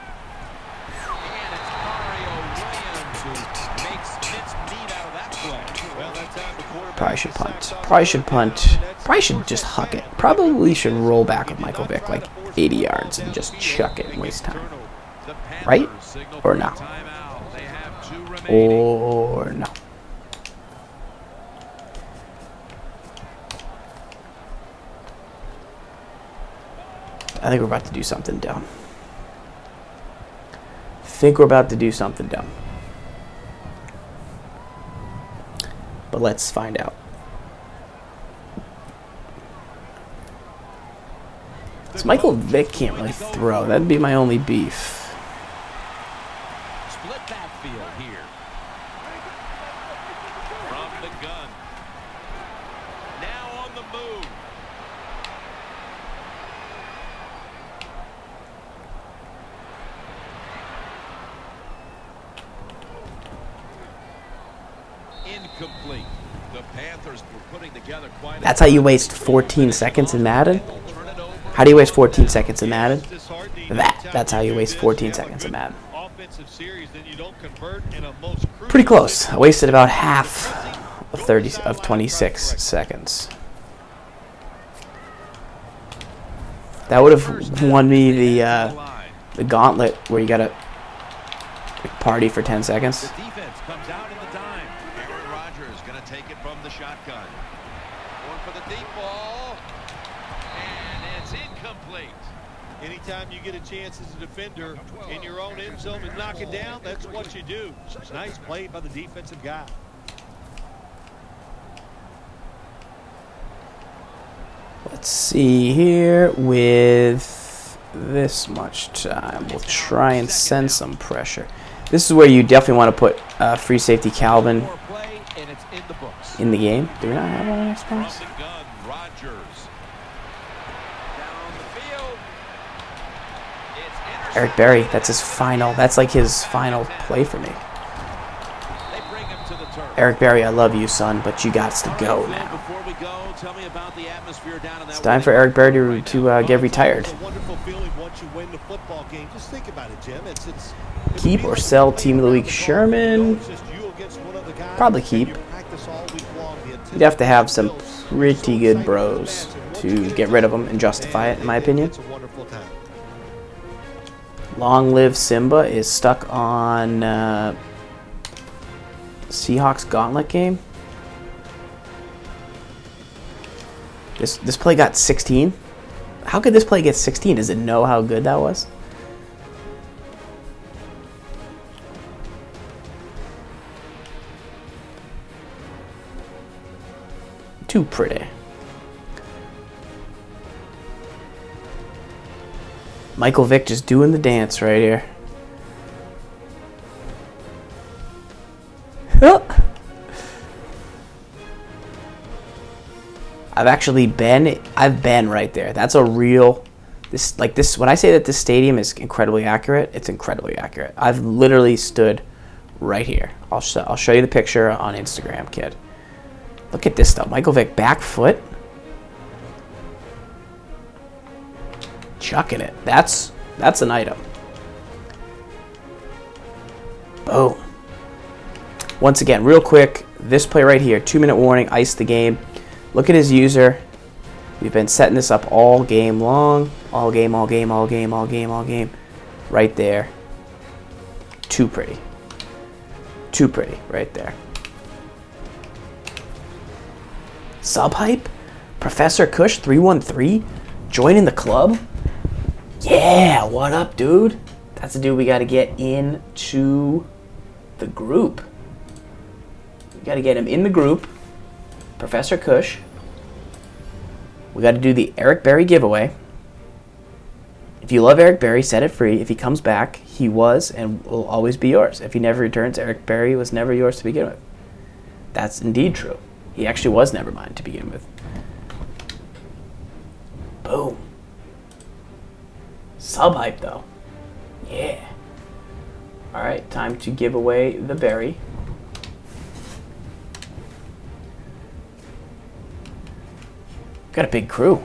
And it's Mario Williams who makes mincemeat out of that play. Well, that time the quarterback Probably should punt. Probably should punt. Probably should just huck it. Probably should roll back with Michael Vick like 80 yards and just chuck it and waste time. Right? Or no? Or no? I think we're about to do something dumb. But let's find out. So Michael Vick can't really throw. That'd be my only beef. Split backfield here. From the gun. Now on the move. Incomplete. The Panthers were putting together quite. That's how you waste 14 seconds in Madden? How do you waste 14 seconds in Madden? That's how you waste 14 seconds in Madden. Pretty close. I wasted about half of 26 seconds. That would have won me the gauntlet where you gotta party for 10 seconds. The defense comes out in the dime. Aaron Rodgers going to take it from the shotgun. Going for the deep ball. And it's incomplete. Anytime you get a chance as a defender in your own end zone and knock it down, that's what you do. Nice play by the defensive guy. Let's see here with this much time. We'll try and send some pressure. This is where you definitely want to put free safety Calvin in the game. Do we not have one on Xbox? Eric Berry, that's his final. That's like his final play for me. Eric Berry, I love you, son, but you got to go now. It's time for Eric Berry to get retired. Keep or sell team of the week Sherman. Probably keep. You'd have to have some pretty good bros to get rid of them and justify it, in my opinion. It's a wonderful time. Long Live Simba is stuck on Seahawks Gauntlet game. This play got 16. How could this play get 16? Does it know how good that was? Too pretty. Michael Vick just doing the dance right here. I've been right there. That's a real, when I say that this stadium is incredibly accurate, it's incredibly accurate. I've literally stood right here. I'll show you the picture on Instagram, kid. Look at this stuff. Michael Vick, back foot. Chucking it. That's an item. Boom. Once again, real quick, this play right here, 2-minute warning, ice the game. Look at his user. We've been setting this up all game long. All game. Right there. Too pretty. Too pretty right there. Sub hype? Professor Kush 313 joining the club? Yeah, what up, dude? That's the dude we got to get into the group. We got to get him in the group. Professor Kush. We got to do the Eric Berry giveaway. If you love Eric Berry, set it free. If he comes back, he was and will always be yours. If he never returns, Eric Berry was never yours to begin with. That's indeed true. He actually was never mine to begin with. Boom. Sub hype though. Yeah. Alright, time to give away the berry. Got a big crew.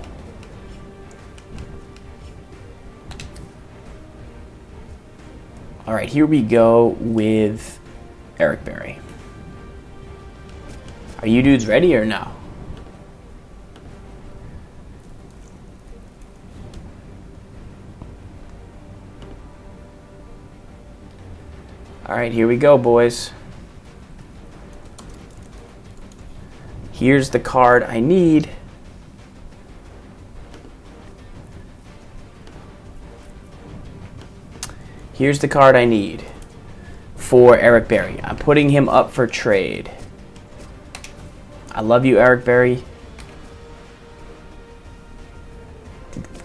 Alright, here we go with Eric Berry. Are you dudes ready or no? Alright, here we go, boys. Here's the card I need. Here's the card I need for Eric Berry. I'm putting him up for trade. I love you, Eric Berry.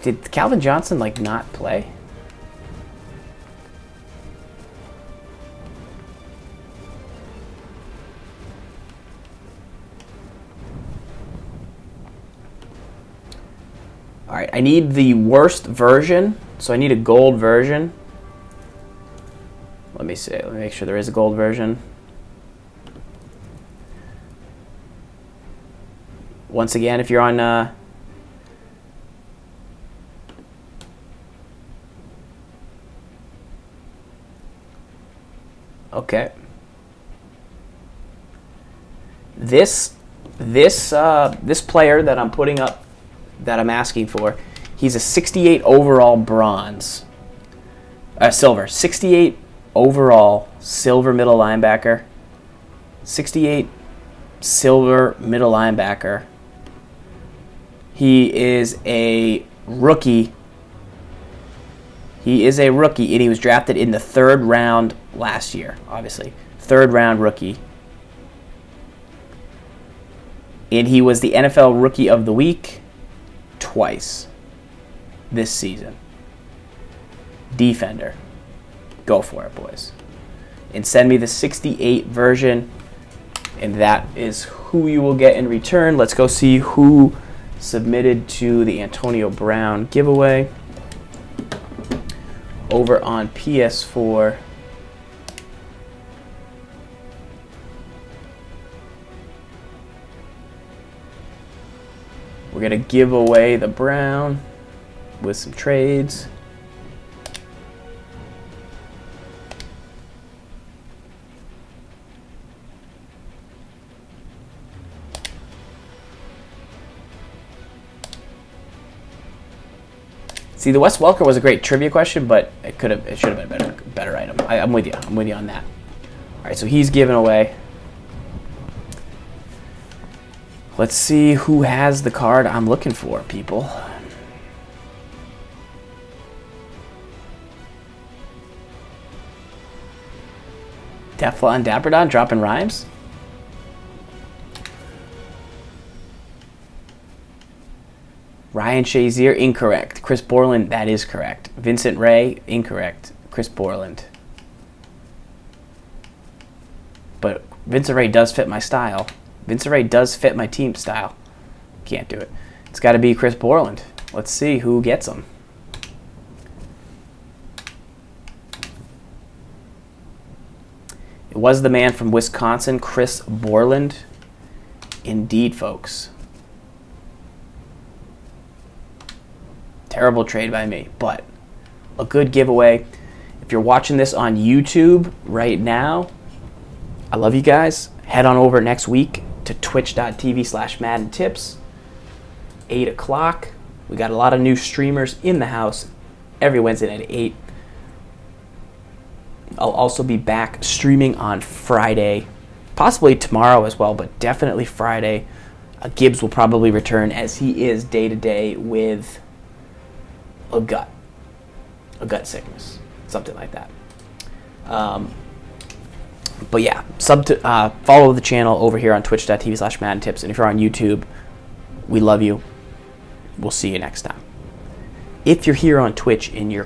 Did Calvin Johnson, not play? Alright, I need the worst version, so I need a gold version. Let me see. Let me make sure there is a gold version. Once again, if you're on okay. This player that I'm putting up, that I'm asking for, he's a 68 overall bronze. Silver. 68 overall silver middle linebacker. 68 silver middle linebacker. He is a rookie. He is a rookie, and he was drafted in the 3rd round last year, obviously. 3rd round rookie. And he was the NFL Rookie of the Week twice this season. Defender. Go for it, boys. And send me the 68 version, and that is who you will get in return. Let's go see who submitted to the Antonio Brown giveaway over on PS4. We're going to give away the Brown with some trades. See, the Wes Welker was a great trivia question, but it should have been a better item. I'm with you. I'm with you on that. All right, so he's giving away. Let's see who has the card I'm looking for, people. Teflon Dapper dropping rhymes. Ryan Shazier, incorrect. Chris Borland, that is correct. Vincent Ray, incorrect. Chris Borland. But Vincent Ray does fit my style. Vincent Ray does fit my team style. Can't do it. It's got to be Chris Borland. Let's see who gets him. It was the man from Wisconsin, Chris Borland. Indeed, folks. Terrible trade by me, but a good giveaway. If you're watching this on YouTube right now, I love you guys. Head on over next week to twitch.tv/Madden Tips. 8 o'clock. We got a lot of new streamers in the house every Wednesday night at 8. I'll also be back streaming on Friday, possibly tomorrow as well, but definitely Friday. Gibbs will probably return as he is day-to-day with a gut sickness, something like that. But yeah, follow the channel over here on twitch.tv/Madden Tips, and if you're on YouTube, we love you. We'll see you next time. If you're here on Twitch and you're